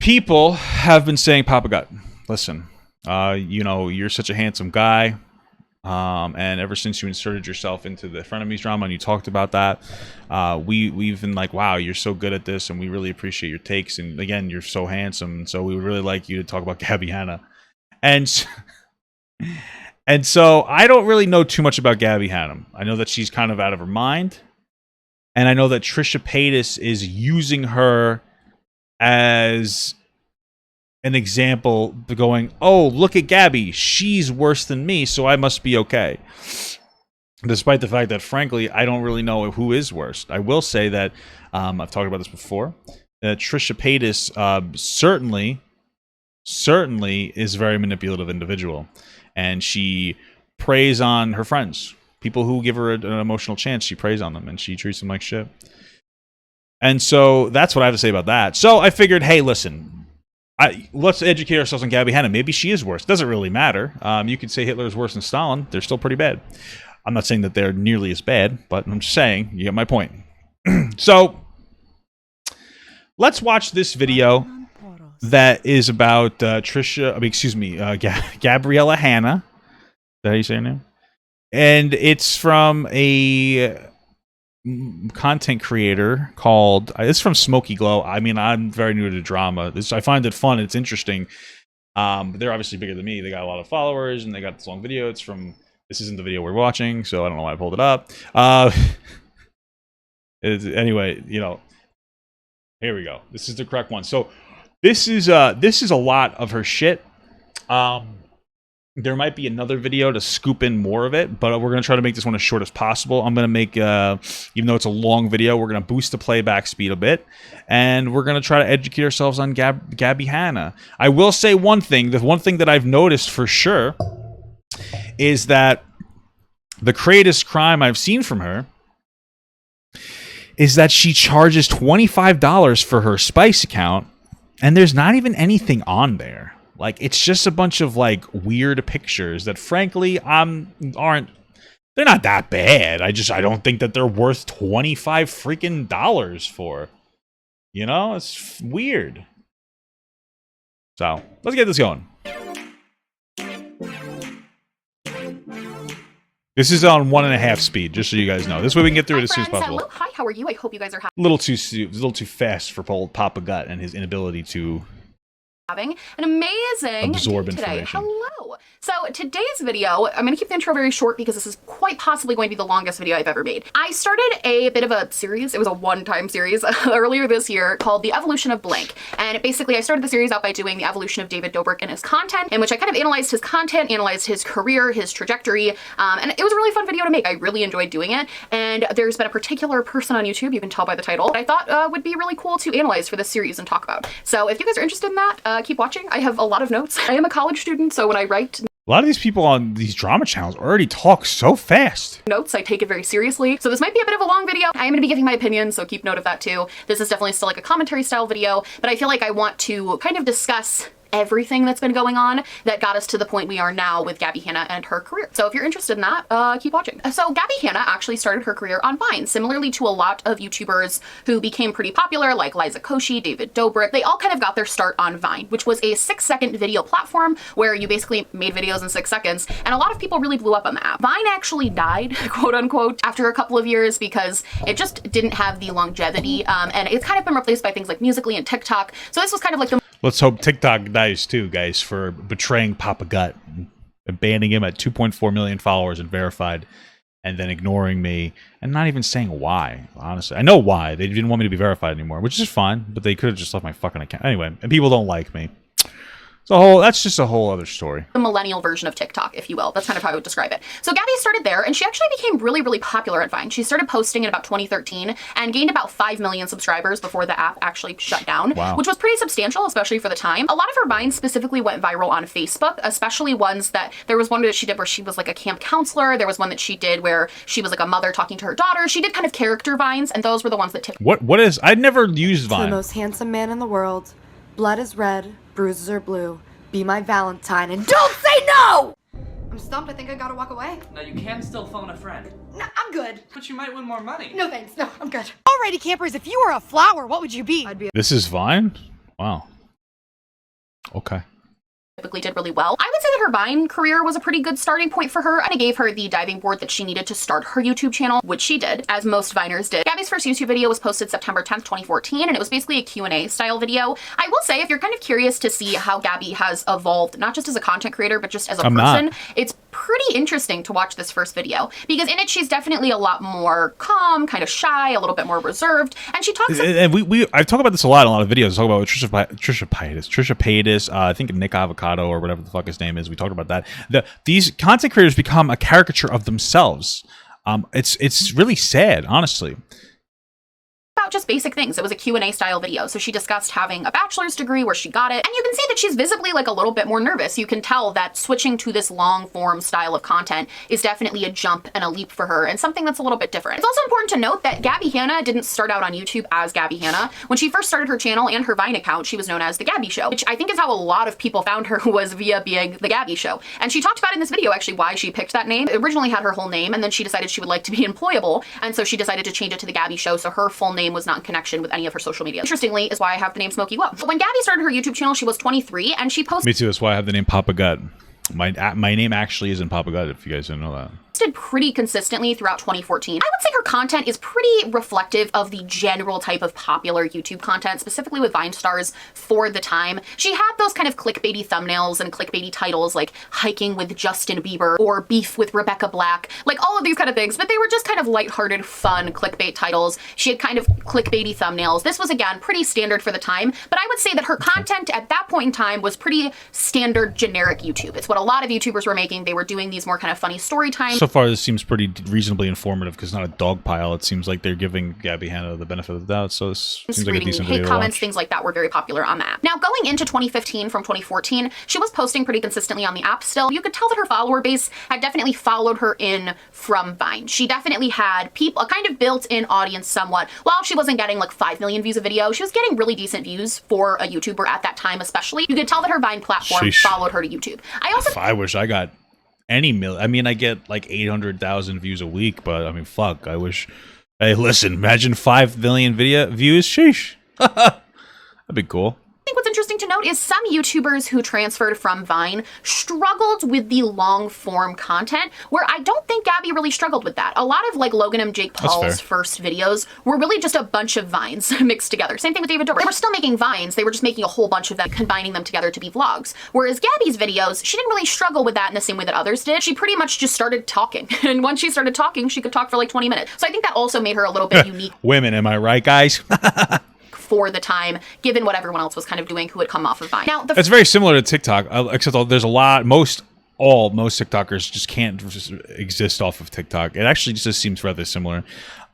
people have been saying, Papa Gut, listen, you know, you're such a handsome guy. And ever since you inserted yourself into the frenemies drama and you talked about that, we've been like, wow, you're so good at this, and we really appreciate your takes. And again, you're so handsome, so we would really like you to talk about Gabbie Hanna. And so I don't really know too much about Gabbie Hanna. I know that she's kind of out of her mind, and I know that Trisha Paytas is using her as an example, going, oh, look at Gabbie, she's worse than me, so I must be okay. Despite the fact that, frankly, I don't really know who is worst. I will say that, I've talked about this before, that Trisha Paytas certainly is a very manipulative individual, and she preys on her friends. People who give her an emotional chance, she preys on them, and she treats them like shit. And so that's what I have to say about that. So I figured, hey, listen, let's educate ourselves on Gabbie Hanna. Maybe she is worse. Doesn't really matter. You could say Hitler's worse than Stalin. They're still pretty bad. I'm not saying that they're nearly as bad, but I'm just saying, you get my point. So let's watch this video that is about Gabriella Hanna. Is that how you say her name? And it's from a content creator called, it's from Smoky Glow. I mean, I'm very new to drama. I find it fun. It's interesting. They're obviously bigger than me. They got a lot of followers, and they got this long video. It's from, this isn't the video we're watching, so I don't know why I pulled it up. Anyway, you know, here we go. This is the correct one. So this is a lot of her shit. There might be another video to scoop in more of it, but we're going to try to make this one as short as possible. I'm going to make, even though it's a long video, we're going to boost the playback speed a bit, and we're going to try to educate ourselves on Gabbie Hanna. I will say one thing. The one thing that I've noticed for sure is that the greatest crime I've seen from her is that she charges $25 for her Spice account, and there's not even anything on there. Like, it's just a bunch of, like, weird pictures that, frankly, they're not that bad. I don't think that they're worth $25 freaking dollars for. You know? It's weird. So, let's get this going. This is on 1.5 speed, just so you guys know. This way we can get through it as soon as possible. Hello. Hi, how are you? I hope you guys are a little too fast for old Papa Gut and his inability to having an amazing absorb day today. Information. Hello. So today's video, I'm going to keep the intro very short because this is quite possibly going to be the longest video I've ever made. I started a bit of a series. It was a one-time series earlier this year called The Evolution of Blank. And basically I started the series out by doing the evolution of David Dobrik and his content, in which I kind of analyzed his content, analyzed his career, his trajectory. And it was a really fun video to make. I really enjoyed doing it. And there's been a particular person on YouTube, you can tell by the title, that I thought would be really cool to analyze for this series and talk about. So if you guys are interested in that, keep watching. I have a lot of notes. I am a college student, so when I write a lot of these people on these drama channels already talk so fast. Notes, I take it very seriously. So this might be a bit of a long video. I am going to be giving my opinion, so keep note of that too. This is definitely still like a commentary style video, but I feel like I want to kind of discuss everything that's been going on that got us to the point we are now with Gabbie Hanna and her career. So if you're interested in that, keep watching. So Gabbie Hanna actually started her career on Vine, similarly to a lot of YouTubers who became pretty popular, like Liza Koshy, David Dobrik. They all kind of got their start on Vine, which was a 6-second video platform where you basically made videos in 6 seconds, and a lot of people really blew up on the app. Vine actually died, quote unquote, after a couple of years because it just didn't have the longevity, and it's kind of been replaced by things like Musical.ly and TikTok. So this was kind of like the... Let's hope TikTok dies too, guys, for betraying Papa Gut and banning him at 2.4 million followers and verified, and then ignoring me and not even saying why, honestly. I know why. They didn't want me to be verified anymore, which is fine, but they could have just left my fucking account. Anyway, and people don't like me. That's just a whole other story. The millennial version of TikTok, if you will. That's kind of how I would describe it. So Gabbie started there, and she actually became really, really popular at Vine. She started posting in about 2013 and gained about 5 million subscribers before the app actually shut down, which was pretty substantial, especially for the time. A lot of her Vines specifically went viral on Facebook, especially ones that, there was one that she did where she was like a camp counselor. There was one that she did where she was like a mother talking to her daughter. She did kind of character Vines, and those were the ones that tipped. What is, I'd never used Vine. To the most handsome man in the world, blood is red, bruises are blue. Be my Valentine and don't say no! I'm stumped. I think I gotta walk away. No, you can still phone a friend. No, I'm good. But you might win more money. No thanks. No, I'm good. Alrighty, campers, if you were a flower, what would you be? I'd be This is Vine? Wow. Okay. Typically did really well. I would say that her Vine career was a pretty good starting point for her, and it gave her the diving board that she needed to start her YouTube channel, which she did, as most Viners did. Gabbie's first YouTube video was posted September 10th, 2014, and it was basically a Q&A style video. I will say, if you're kind of curious to see how Gabbie has evolved, not just as a content creator, but just as a person, it's pretty interesting to watch this first video, because in it, she's definitely a lot more calm, kind of shy, a little bit more reserved, and she talks... And I talk about this a lot in a lot of videos. I talk about Trisha Paytas, I think Nick Avocado, or whatever the fuck his name is. We talked about that. These content creators become a caricature of themselves. It's really sad, honestly. About just basic things. It was a Q&A style video. So she discussed having a bachelor's degree, where she got it. And you can see that she's visibly like a little bit more nervous. You can tell that switching to this long form style of content is definitely a jump and a leap for her, and something that's a little bit different. It's also important to note that Gabbie Hanna didn't start out on YouTube as Gabbie Hanna. When she first started her channel and her Vine account, she was known as The Gabbie Show, which I think is how a lot of people found her, was via being The Gabbie Show. And she talked about in this video actually why she picked that name. It originally had her whole name, and then she decided she would like to be employable, and so she decided to change it to The Gabbie Show, so her full name was not in connection with any of her social media. Interestingly, is why I have the name Smokey Whoa. But when Gabbie started her YouTube channel, she was 23, and she posted... Me too, that's why I have the name Papa Gut. My name actually isn't Papa Gut, if you guys didn't know that. Pretty consistently throughout 2014. I would say her content is pretty reflective of the general type of popular YouTube content, specifically with Vine stars for the time. She had those kind of clickbaity thumbnails and clickbaity titles like hiking with Justin Bieber or beef with Rebecca Black, like all of these kind of things, but they were just kind of lighthearted, fun clickbait titles. She had kind of clickbaity thumbnails. This was, again, pretty standard for the time, but I would say that her content at that point in time was pretty standard, generic YouTube. It's what a lot of YouTubers were making. They were doing these more kind of funny story times. So far, this seems pretty reasonably informative, because it's not a dog pile. It seems like they're giving Gabbie Hanna the benefit of the doubt, so this seems like a decent video to comments, watch. things like that were very popular on that. Now, going into 2015 from 2014, she was posting pretty consistently on the app still. You could tell that her follower base had definitely followed her in from Vine. She definitely had people, a kind of built-in audience somewhat. While she wasn't getting like 5 million views a video, she was getting really decent views for a YouTuber at that time especially. You could tell that her Vine platform followed her to YouTube. I wish I got any I mean, I get like 800,000 views a week, but I mean, fuck, I wish... Hey, listen, imagine 5 million video views. Sheesh. That'd be cool. I think what's interesting to note is some YouTubers who transferred from Vine struggled with the long form content, where I don't think Gabbie really struggled with that. A lot of like Logan and Jake Paul's first videos were really just a bunch of Vines mixed together. Same thing with David Dobrik. They were still making Vines, they were just making a whole bunch of them, combining them together to be vlogs. Whereas Gabbie's videos, she didn't really struggle with that in the same way that others did. She pretty much just started talking. And once she started talking, she could talk for like 20 minutes. So I think that also made her a little bit unique. Women, am I right, guys? For the time, given what everyone else was kind of doing who had come off of Vine. Now, it's very similar to TikTok, except there's a lot, most TikTokers just can't just exist off of TikTok. It actually just seems rather similar.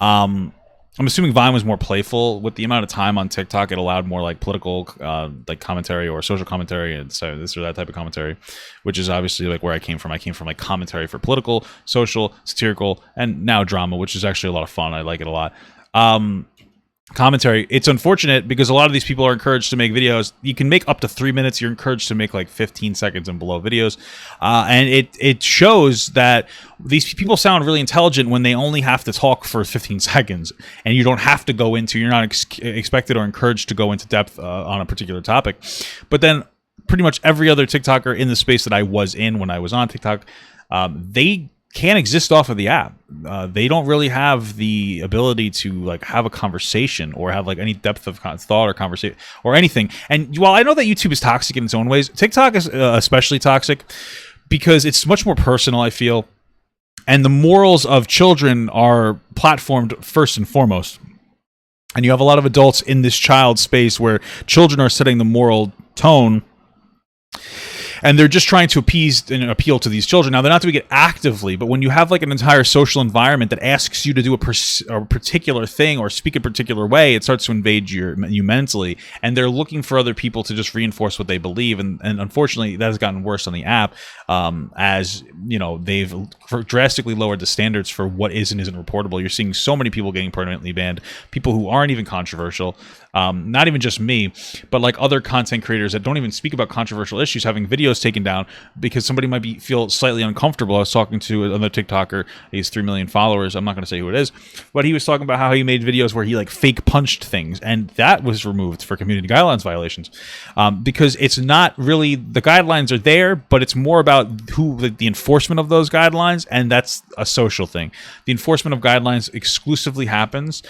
I'm assuming Vine was more playful. With the amount of time on TikTok, it allowed more like political like commentary or social commentary, and so this or that type of commentary, which is obviously like where I came from. I came from like commentary for political, social, satirical, and now drama, which is actually a lot of fun. I like it a lot. Commentary, it's unfortunate because a lot of these people are encouraged to make videos. You can make up to 3 minutes. You're encouraged to make like 15 seconds and below videos, and it shows that these people sound really intelligent when they only have to talk for 15 seconds, and you don't have to go into, you're not expected or encouraged to go into depth on a particular topic. But then pretty much every other TikToker in the space that I was in when I was on TikTok, they can't exist off of the app. They don't really have the ability to like have a conversation or have like any depth of thought or conversation or anything. And while I know that YouTube is toxic in its own ways, TikTok is especially toxic because it's much more personal, I feel. And the morals of children are platformed first and foremost. And you have a lot of adults in this child space where children are setting the moral tone, and they're just trying to appease and appeal to these children. Now, they're not doing it actively, but when you have like an entire social environment that asks you to do a particular thing or speak a particular way, it starts to invade you mentally, and they're looking for other people to just reinforce what they believe. And unfortunately, that has gotten worse on the app as, you know, they've drastically lowered the standards for what is and isn't reportable. You're seeing so many people getting permanently banned, people who aren't even controversial. Not even just me, but like other content creators that don't even speak about controversial issues having videos videos taken down because somebody might feel slightly uncomfortable. I was talking to another TikToker. He has 3 million followers. I'm not going to say who it is, but he was talking about how he made videos where he like fake punched things, and that was removed for community guidelines violations, because it's not really, the guidelines are there, but it's more about the enforcement of those guidelines, and that's a social thing. The enforcement of guidelines exclusively happens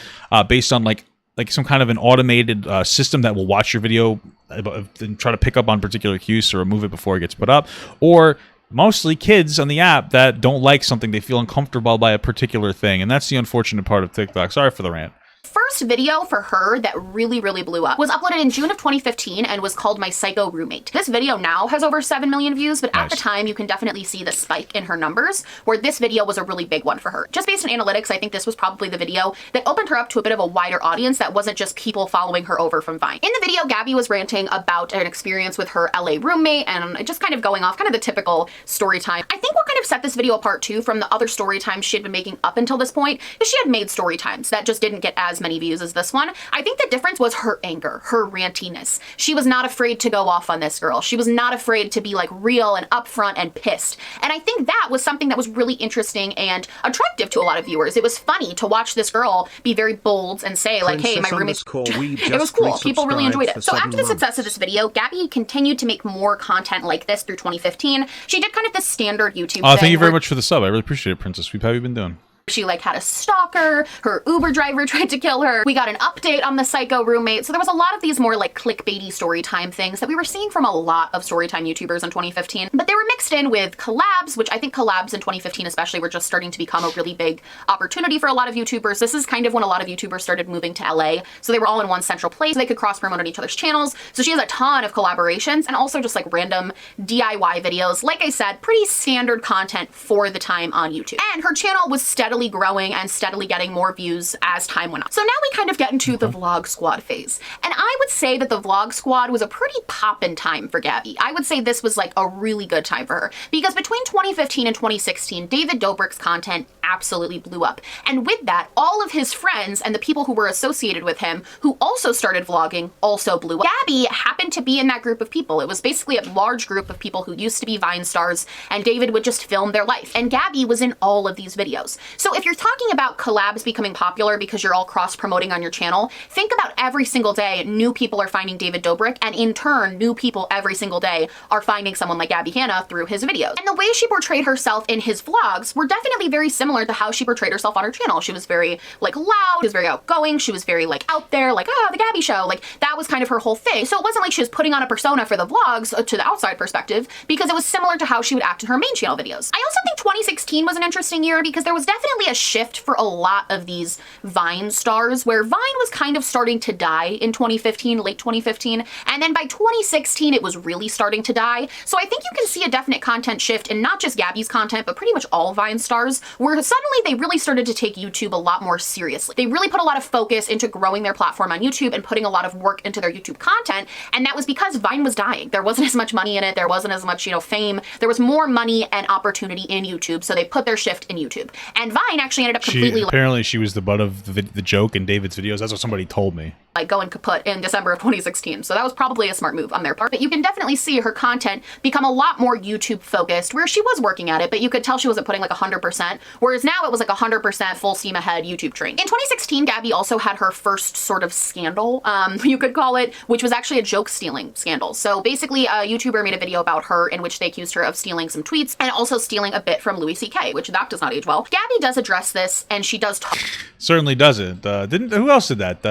based on like some kind of an automated system that will watch your video and try to pick up on particular cues to remove it before it gets put up, or mostly kids on the app that don't like something, they feel uncomfortable by a particular thing, and that's the unfortunate part of TikTok. Sorry for the rant. First video for her that really blew up was uploaded in June of 2015 and was called My Psycho Roommate. This video now has over 7 million views, but at the time you can definitely see the spike in her numbers, where this video was a really big one for her. Just based on analytics, I think this was probably the video that opened her up to a bit of a wider audience that wasn't just people following her over from Vine. In the video, Gabbie was ranting about an experience with her LA roommate and just kind of going off kind of the typical story time. I think what kind of set this video apart too from the other story times she had been making up until this point is she had made story times that just didn't get as many views as this one. I think the difference was her anger, her rantiness. She was not afraid to go off on this girl. She was not afraid to be like real and upfront and pissed. And I think that was something that was really interesting and attractive to a lot of viewers. It was funny to watch this girl be very bold and say like, hey, my roommate's... It was cool. People really enjoyed it. So after the success of this video, Gabbie continued to make more content like this through 2015. She did kind of the standard YouTube thing. Thank you very much for the sub. I really appreciate it, Princess. How have you been doing? She like had a stalker, her Uber driver tried to kill her. We got an update on the psycho roommate. So there was a lot of these more like clickbaity storytime things that we were seeing from a lot of storytime YouTubers in 2015, but they were mixed in with collabs, which I think collabs in 2015 especially were just starting to become a really big opportunity for a lot of YouTubers. This is kind of when a lot of YouTubers started moving to LA. So they were all in one central place. They could cross promote on each other's channels. So she has a ton of collaborations and also just like random DIY videos. Like I said, pretty standard content for the time on YouTube. And her channel was steadily growing and steadily getting more views as time went on. So now we kind of get into the vlog squad phase. And I would say that the vlog squad was a pretty poppin' time for Gabbie. I would say this was like a really good time for her because between 2015 and 2016, David Dobrik's content absolutely blew up. And with that, all of his friends and the people who were associated with him who also started vlogging also blew up. Gabbie happened to be in that group of people. It was basically a large group of people who used to be Vine stars, and David would just film their life. And Gabbie was in all of these videos. So if you're talking about collabs becoming popular because you're all cross-promoting on your channel, think about every single day new people are finding David Dobrik, and in turn, new people every single day are finding someone like Gabbie Hanna through his videos. And the way she portrayed herself in his vlogs were definitely very similar to how she portrayed herself on her channel. She was very like loud, she was very outgoing, she was very like out there, like, the Gabbie show. Like that was kind of her whole thing. So it wasn't like she was putting on a persona for the vlogs to the outside perspective, because it was similar to how she would act in her main channel videos. I also think 2016 was an interesting year because there was definitely a shift for a lot of these Vine stars, where Vine was kind of starting to die in 2015, late 2015, and then by 2016 it was really starting to die. So I think you can see a definite content shift in not just Gabbie's content, but pretty much all Vine stars, where suddenly they really started to take YouTube a lot more seriously. They really put a lot of focus into growing their platform on YouTube and putting a lot of work into their YouTube content, and that was because Vine was dying. There wasn't as much money in it, there wasn't as much, fame. There was more money and opportunity in YouTube, so they put their shift in YouTube. And Vine actually ended up completely... Apparently she was the butt of the joke in David's videos. That's what somebody told me. Like going kaput in December of 2016. So that was probably a smart move on their part. But you can definitely see her content become a lot more YouTube focused, where she was working at it, but you could tell she wasn't putting like 100%, whereas now it was like 100% full steam ahead YouTube train. In 2016, Gabbie also had her first sort of scandal, you could call it, which was actually a joke stealing scandal. So basically a YouTuber made a video about her in which they accused her of stealing some tweets and also stealing a bit from Louis CK, which that does not age well. Gabbie does address this, and she does talk. Certainly doesn't. Who else did that?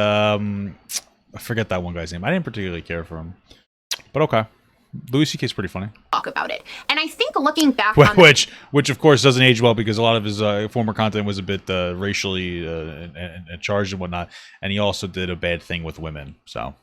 I forget that one guy's name. I didn't particularly care for him, but okay. Louis CK is pretty funny. Talk about it, and I think looking back on which of course doesn't age well because a lot of his former content was a bit racially charged and whatnot, and he also did a bad thing with women. So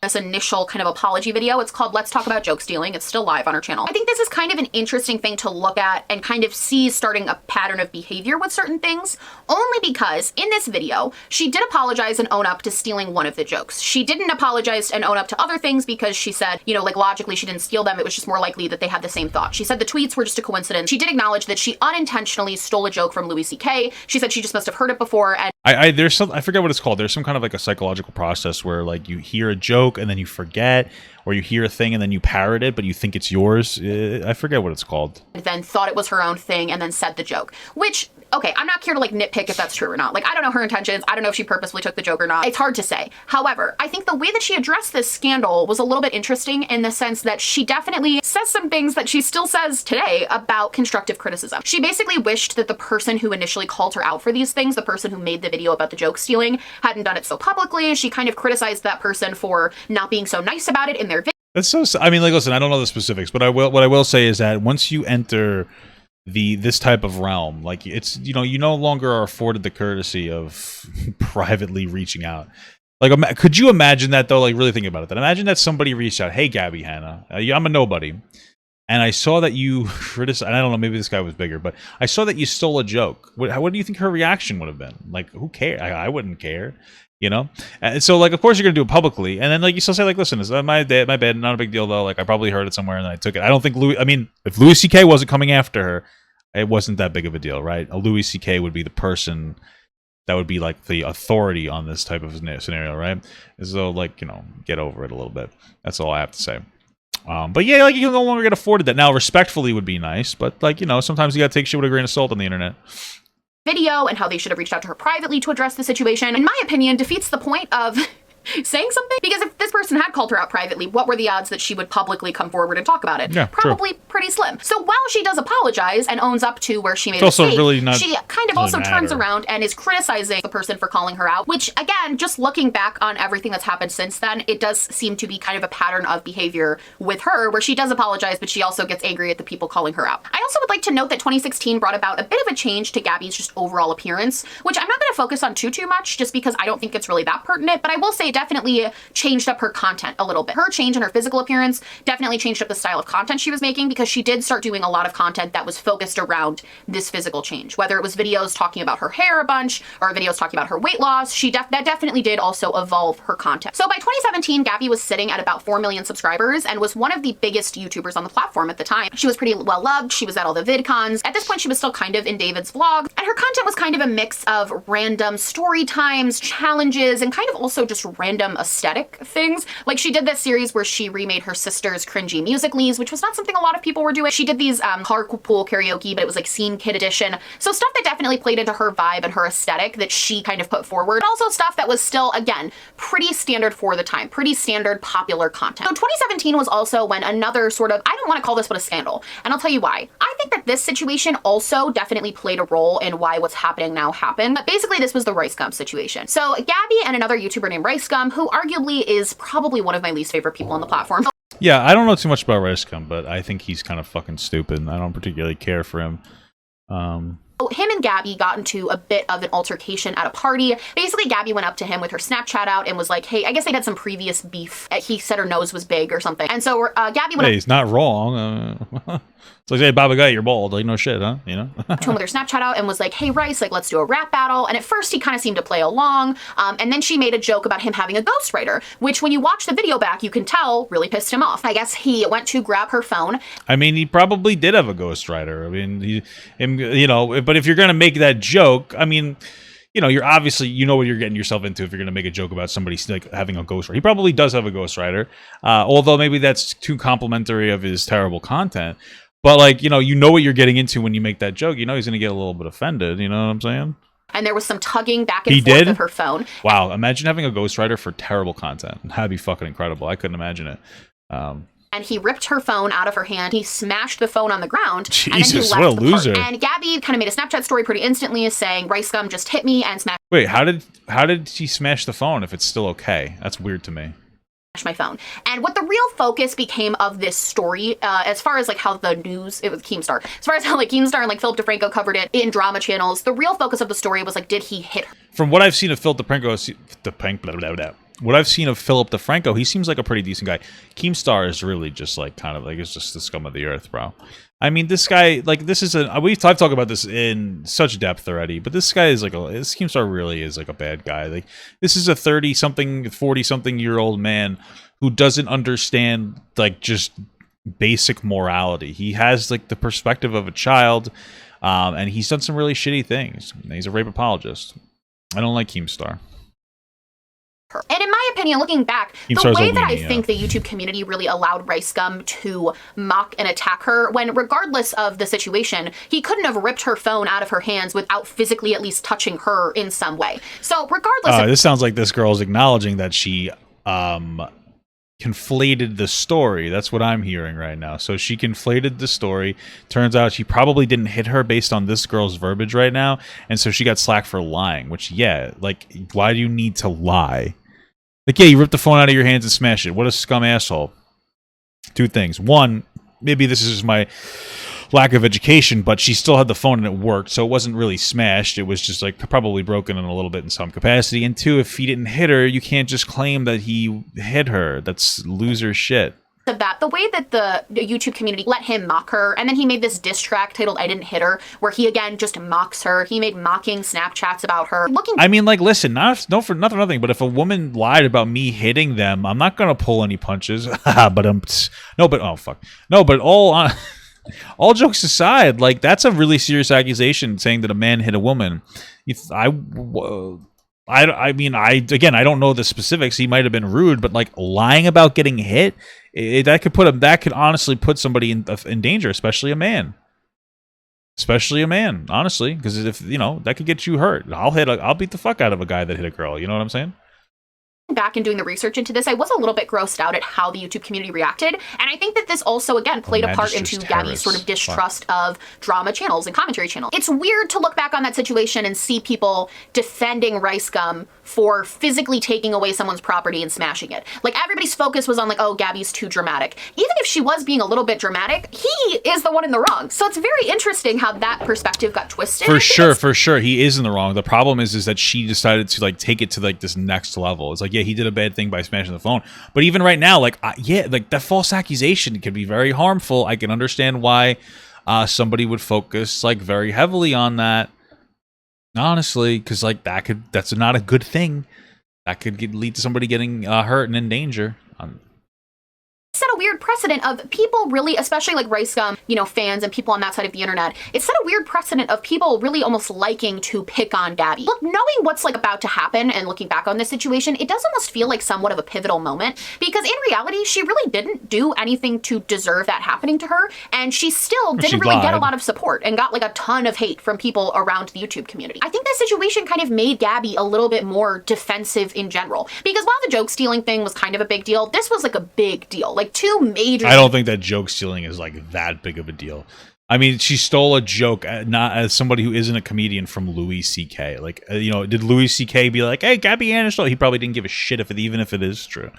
this initial kind of apology video. It's called Let's Talk About Joke Stealing. It's still live on her channel. I think this is kind of an interesting thing to look at and kind of see starting a pattern of behavior with certain things, only because in this video, she did apologize and own up to stealing one of the jokes. She didn't apologize and own up to other things because she said, like logically she didn't steal them. It was just more likely that they had the same thought. She said the tweets were just a coincidence. She did acknowledge that she unintentionally stole a joke from Louis CK. She said she just must have heard it before and There's some, I forget what it's called. There's some kind of like a psychological process where like you hear a joke and then you forget, or you hear a thing and then you parrot it, but you think it's yours. I forget what it's called. Then thought it was her own thing and then said the joke, which, okay, I'm not here to like nitpick if that's true or not. Like, I don't know her intentions. I don't know if she purposely took the joke or not. It's hard to say. However, I think the way that she addressed this scandal was a little bit interesting in the sense that she definitely says some things that she still says today about constructive criticism. She basically wished that the person who initially called her out for these things, the person who made the video about the joke stealing, hadn't done it so publicly. She kind of criticized that person for not being so nice about it in their video. That's so. I mean, like, listen, I don't know the specifics, but what I will say is that once you enter this type of realm, like it's, you know, you no longer are afforded the courtesy of privately reaching out. Like, could you imagine that though? Like, really think about it. Then imagine that somebody reached out, "Hey, Gabbie, Hanna, I'm a nobody, and I saw that you criticized. I don't know, maybe this guy was bigger, but I saw that you stole a joke. What do you think her reaction would have been? Like, who cares? I wouldn't care." You know, and so like, of course you're gonna do it publicly, and then like you still say like, listen, it's my bad, not a big deal though. Like, I probably heard it somewhere and then I took it. I don't think I mean, if Louis C.K. wasn't coming after her, it wasn't that big of a deal, right? A Louis C.K. would be the person that would be like the authority on this type of scenario, right? So like, you know, get over it a little bit. That's all I have to say. But yeah, like, you no longer get afforded that. Now, respectfully would be nice, but like, you know, sometimes you gotta take shit with a grain of salt on the internet. Video and how they should have reached out to her privately to address the situation, in my opinion, defeats the point of saying something. Because if this person had called her out privately, what were the odds that she would publicly come forward and talk about it? Yeah, probably pretty slim. So while she does apologize and owns up to where she made a also mistake, really not, she kind of also turns around and is criticizing the person for calling her out, which again, just looking back on everything that's happened since then, it does seem to be kind of a pattern of behavior with her where she does apologize, but she also gets angry at the people calling her out. I also would like to note that 2016 brought about a bit of a change to Gabbie's just overall appearance, which I'm not going to focus on too much just because I don't think it's really that pertinent, but I will say it definitely changed up her content a little bit. Her change in her physical appearance definitely changed up the style of content she was making because she did start doing a lot of content that was focused around this physical change. Whether it was videos talking about her hair a bunch or videos talking about her weight loss, that definitely did also evolve her content. So by 2017, Gabbie was sitting at about 4 million subscribers and was one of the biggest YouTubers on the platform at the time. She was pretty well loved. She was at all the VidCons. At this point, she was still kind of in David's vlogs, and her content was kind of a mix of random story times, challenges, and kind of also just random aesthetic things. Like, she did this series where she remade her sister's cringy Musical.lys, which was not something a lot of people were doing. She did these carpool karaoke, but it was like Scene Kid edition. So stuff that definitely played into her vibe and her aesthetic that she kind of put forward. But also stuff that was still, again, pretty standard for the time, pretty standard popular content. So 2017 was also when another sort of, I don't want to call this but a scandal, and I'll tell you why. I think that this situation also definitely played a role in why what's happening now happened. But basically, this was the Rice Gum situation. So Gabbie and another YouTuber named Rice Gum, who arguably is probably one of my least favorite people on the platform. Yeah, I don't know too much about Rice Gum, but I think he's kind of fucking stupid. I don't particularly care for him. Him and Gabbie got into a bit of an altercation at a party. Basically, Gabbie went up to him with her Snapchat out and was like, hey, I guess they had some previous beef. He said her nose was big or something. And so Gabbie went Hey, he's not wrong. It's like, hey, Baba Guy, you're bald. Like, no shit, huh? You know? to him with her Snapchat out and was like, hey, Rice, like, let's do a rap battle. And at first, he kind of seemed to play along. And then she made a joke about him having a ghostwriter, which when you watch the video back, you can tell really pissed him off. I guess he went to grab her phone. I mean, he probably did have a ghostwriter. I mean, you know, but if you're going to make that joke, I mean, you know, you're obviously, you know what you're getting yourself into if you're going to make a joke about somebody like having a ghostwriter. He probably does have a ghostwriter, although maybe that's too complimentary of his terrible content. But like, you know what you're getting into when you make that joke. You know he's going to get a little bit offended. You know what I'm saying? And there was some tugging back and forth of her phone. Wow, imagine having a ghostwriter for terrible content. That'd be fucking incredible. I couldn't imagine it. And he ripped her phone out of her hand. He smashed the phone on the ground. Jesus, and then he left what a loser. And Gabbie kind of made a Snapchat story pretty instantly saying, Rice Gum just hit me and smashed. Wait, how did she smash the phone if it's still okay? That's weird to me. My phone. And what the real focus became of this story, as far as like how the news, it was Keemstar, as far as how like Keemstar and like Philip DeFranco covered it in drama channels, the real focus of the story was like, did he hit her? From what I've seen of Philip DeFranco, what I've seen of Philip DeFranco, he seems like a pretty decent guy. Keemstar is really just like kind of like, it's just the scum of the earth, bro. I mean, this guy, like, this is I've talked about this in such depth already, but this guy is like this Keemstar really is like a bad guy. Like, this is a 30-something, 40-something year old man who doesn't understand like just basic morality. He has like the perspective of a child, and he's done some really shitty things. He's a rape apologist. I don't like Keemstar. And in my opinion, looking back, Keemstar's the way a that I weenie, think the YouTube community really allowed Rice Gum to mock and attack her, when regardless of the situation, he couldn't have ripped her phone out of her hands without physically at least touching her in some way. So regardless of— This sounds like this girl's acknowledging that she conflated the story. That's what I'm hearing right now. So she conflated the story. Turns out she probably didn't hit her based on this girl's verbiage right now, and so she got slack for lying, which, yeah, like, why do you need to lie? Like, yeah, you ripped the phone out of your hands and smashed it. What a scum asshole. Two things. One, maybe this is just my lack of education, but she still had the phone and it worked, so it wasn't really smashed. It was just, like, probably broken in a little bit in some capacity. And two, if he didn't hit her, you can't just claim that he hit her. That's loser shit. Of that, the way that the YouTube community let him mock her, and then he made this diss track titled "I Didn't Hit Her," where he again just mocks her. He made mocking Snapchats about her. I mean, like, listen, no for nothing, but if a woman lied about me hitting them, I'm not gonna pull any punches. But all jokes aside, like, that's a really serious accusation, saying that a man hit a woman. I mean, I don't know the specifics. He might have been rude, but, like, lying about getting hit, that could honestly put somebody in danger, especially a man. Honestly, because if that could get you hurt. I'll beat the fuck out of a guy that hit a girl. You know what I'm saying? Back and doing the research into this, I was a little bit grossed out at how the YouTube community reacted, and I think that this also again played a part into Gabbie's sort of distrust of drama channels and commentary channels. It's weird to look back on that situation and see people defending Rice Gum for physically taking away someone's property and smashing it. Like, everybody's focus was on, like, oh, Gabbie's too dramatic. Even if she was being a little bit dramatic, he is the one in the wrong. So it's very interesting how that perspective got twisted. For sure, he is in the wrong. The problem is that she decided to, like, take it to, like, this next level. It's like, yeah, he did a bad thing by smashing the phone, but even right now, like, like, that false accusation can be very harmful. I can understand why somebody would focus, like, very heavily on that, honestly, because, like, that's not a good thing. That could lead to somebody getting hurt and in danger. Set a weird precedent of people really, especially like Rice Gum, fans and people on that side of the internet. It set a weird precedent of people really almost liking to pick on Gabbie. Look, knowing what's, like, about to happen and looking back on this situation, it does almost feel like somewhat of a pivotal moment, because in reality, she really didn't do anything to deserve that happening to her, and she still didn't really get a lot of support and got, like, a ton of hate from people around the YouTube community. I think this situation kind of made Gabbie a little bit more defensive in general, because while the joke stealing thing was kind of a big deal, this was, like, a big deal. Like, two major— I don't think that joke stealing is, like, that big of a deal. I mean, she stole a joke, not as somebody who isn't a comedian, from Louis C.K. Like, did Louis C.K. be like, hey, Gabbie Hanna stole? He probably didn't give a shit even if it is true.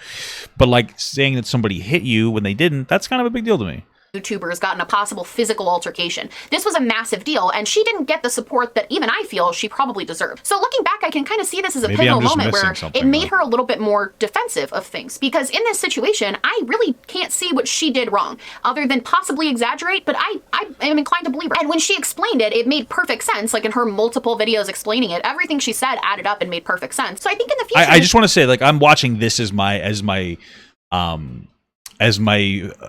But, like, saying that somebody hit you when they didn't, that's kind of a big deal to me. YouTubers got in a possible physical altercation. This was a massive deal, and she didn't get the support that even I feel she probably deserved. So looking back, I can kind of see this as a pivotal moment where it made her a little bit more defensive of things. Because in this situation, I really can't see what she did wrong, other than possibly exaggerate, but I am inclined to believe her. And when she explained it, it made perfect sense. Like, in her multiple videos explaining it, everything she said added up and made perfect sense. So I think in the future— I just want to say, like, I'm watching this as my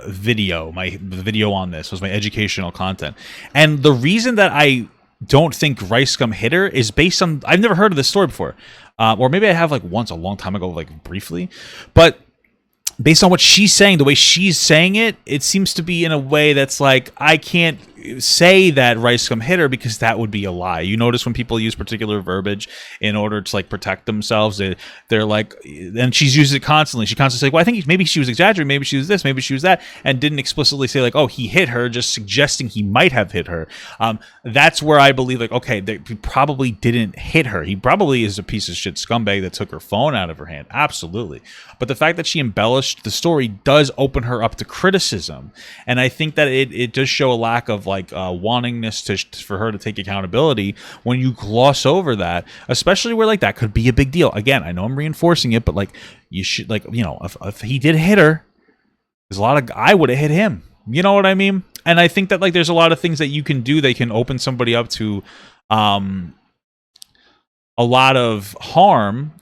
video. My video on this was my educational content, and the reason that I don't think Rice Gum hit her is based on— I've never heard of this story before, or maybe I have, like, once a long time ago, like, briefly, but based on what she's saying, the way she's saying it, it seems to be in a way that's like, I can't say that Rice Gum hit her because that would be a lie. You notice when people use particular verbiage in order to, like, protect themselves, they're like, and she's used it constantly. She constantly say, well, I think maybe she was exaggerating, maybe she was this, maybe she was that, and didn't explicitly say, like, oh, he hit her, just suggesting he might have hit her. That's where I believe, like, okay, he probably didn't hit her. He probably is a piece of shit scumbag that took her phone out of her hand. Absolutely. But the fact that she embellished the story does open her up to criticism. And I think that it does show a lack of, like, wantingness for her to take accountability when you gloss over that, especially where, like, that could be a big deal. Again, I know I'm reinforcing it, but, like, you should, like, if he did hit her, there's a lot of— I would have hit him. You know what I mean? And I think that, like, there's a lot of things that you can do. They can open somebody up to a lot of harm.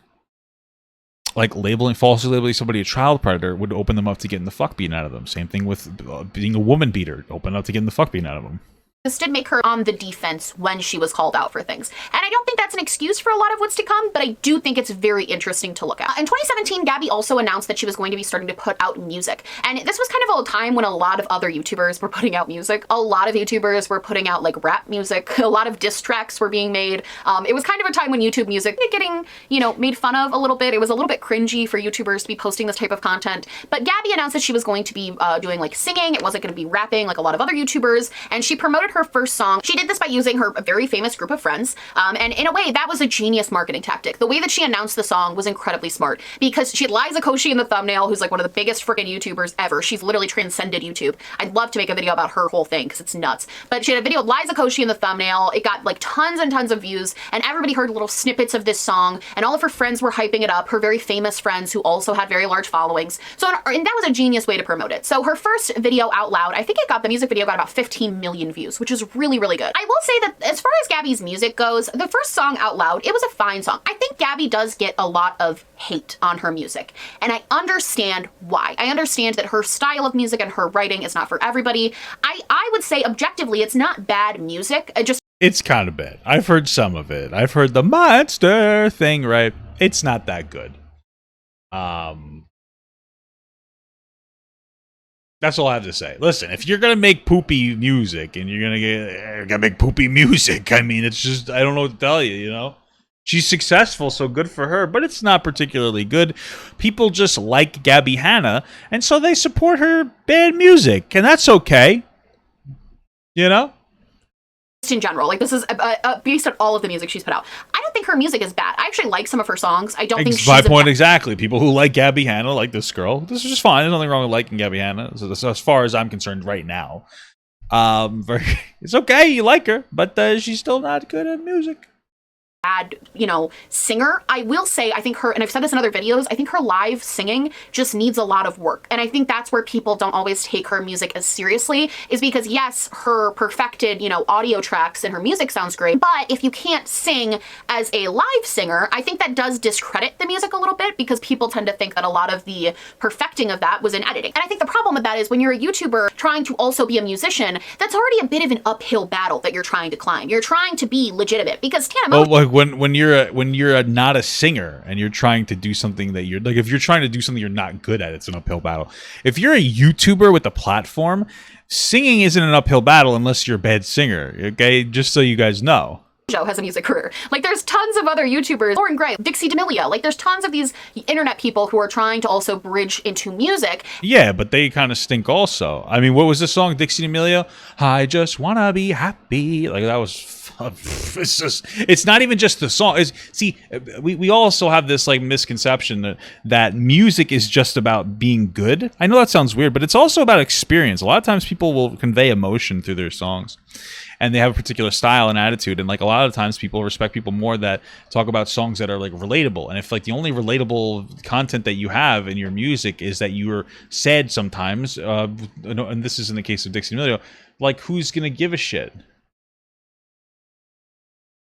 Like, falsely labeling somebody a child predator would open them up to getting the fuck beaten out of them. Same thing with being a woman beater, open up to getting the fuck beaten out of them. This did make her on the defense when she was called out for things. And I don't think that's an excuse for a lot of what's to come, but I do think it's very interesting to look at. In 2017, Gabbie also announced that she was going to be starting to put out music. And this was kind of a time when a lot of other YouTubers were putting out music. A lot of YouTubers were putting out like rap music. A lot of diss tracks were being made. It was kind of a time when YouTube music getting, made fun of a little bit. It was a little bit cringy for YouTubers to be posting this type of content. But Gabbie announced that she was going to be doing like singing. It wasn't going to be rapping like a lot of other YouTubers. And she promoted her first song. She did this by using her very famous group of friends. And in a way, that was a genius marketing tactic. The way that she announced the song was incredibly smart because she had Liza Koshy in the thumbnail, who's like one of the biggest freaking YouTubers ever. She's literally transcended YouTube. I'd love to make a video about her whole thing because it's nuts. But she had a video of Liza Koshy in the thumbnail. It got like tons and tons of views, and everybody heard little snippets of this song, and all of her friends were hyping it up, her very famous friends who also had very large followings. So, and that was a genius way to promote it. So her first video out loud, I think the music video got about 15 million views, which is really, really good. I will say that as far as Gabbie's music goes, the first song out loud, it was a fine song. I think Gabbie does get a lot of hate on her music, and I understand why. I understand that her style of music and her writing is not for everybody. I would say objectively, it's not bad music. It's kind of bad. I've heard some of it. I've heard the monster thing, right? It's not that good. That's all I have to say. Listen, if you're gonna make poopy music and you're gonna make poopy music, I mean, it's just, I don't know what to tell you, She's successful, so good for her, but it's not particularly good. People just like Gabbie Hanna, and so they support her bad music, and that's okay. In general, like this is based on all of the music she's put out. I don't think her music is bad. I actually like some of her songs. I don't think she's my point exactly. People who like Gabbie Hanna, like this girl. This is just fine. There's nothing wrong with liking Gabbie Hanna. So as far as I'm concerned, right now, it's okay. You like her, but she's still not good at music. Bad, singer. I will say, I think her, and I've said this in other videos, I think her live singing just needs a lot of work. And I think that's where people don't always take her music as seriously, is because yes, her perfected, audio tracks and her music sounds great, but if you can't sing as a live singer, I think that does discredit the music a little bit because people tend to think that a lot of the perfecting of that was in editing. And I think the problem with that is when you're a YouTuber trying to also be a musician, that's already a bit of an uphill battle that you're trying to climb. You're trying to be legitimate because when you're not a singer and you're trying to do something that you're like, if you're trying to do something you're not good at, it's an uphill battle. If you're a YouTuber with a platform, singing isn't an uphill battle unless you're a bad singer. Okay, just so you guys know. Has a music career. Like there's tons of other YouTubers, Lauren Gray, Dixie D'Amelio, like there's tons of these internet people who are trying to also bridge into music. Yeah, but they kind of stink also. I mean, what was the song, Dixie D'Amelio? I just wanna be happy. Like that was it's not even just the song. We also have this like misconception that music is just about being good. I know that sounds weird, but it's also about experience. A lot of times people will convey emotion through their songs, and they have a particular style and attitude, and like a lot of times people respect people more that talk about songs that are like relatable. And if like the only relatable content that you have in your music is that you're sad sometimes, and this is in the case of Dixie D'Amelio, like who's gonna give a shit?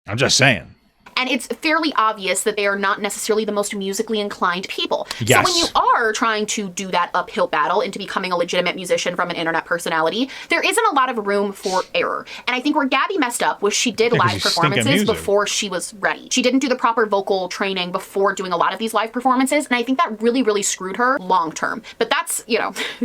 I'm just saying. And it's fairly obvious that they are not necessarily the most musically inclined people. Yes. So when you are trying to do that uphill battle into becoming a legitimate musician from an internet personality, there isn't a lot of room for error. And I think where Gabbie messed up was she did live performances before she was ready. She didn't do the proper vocal training before doing a lot of these live performances. And I think that really, really screwed her long term. But that's,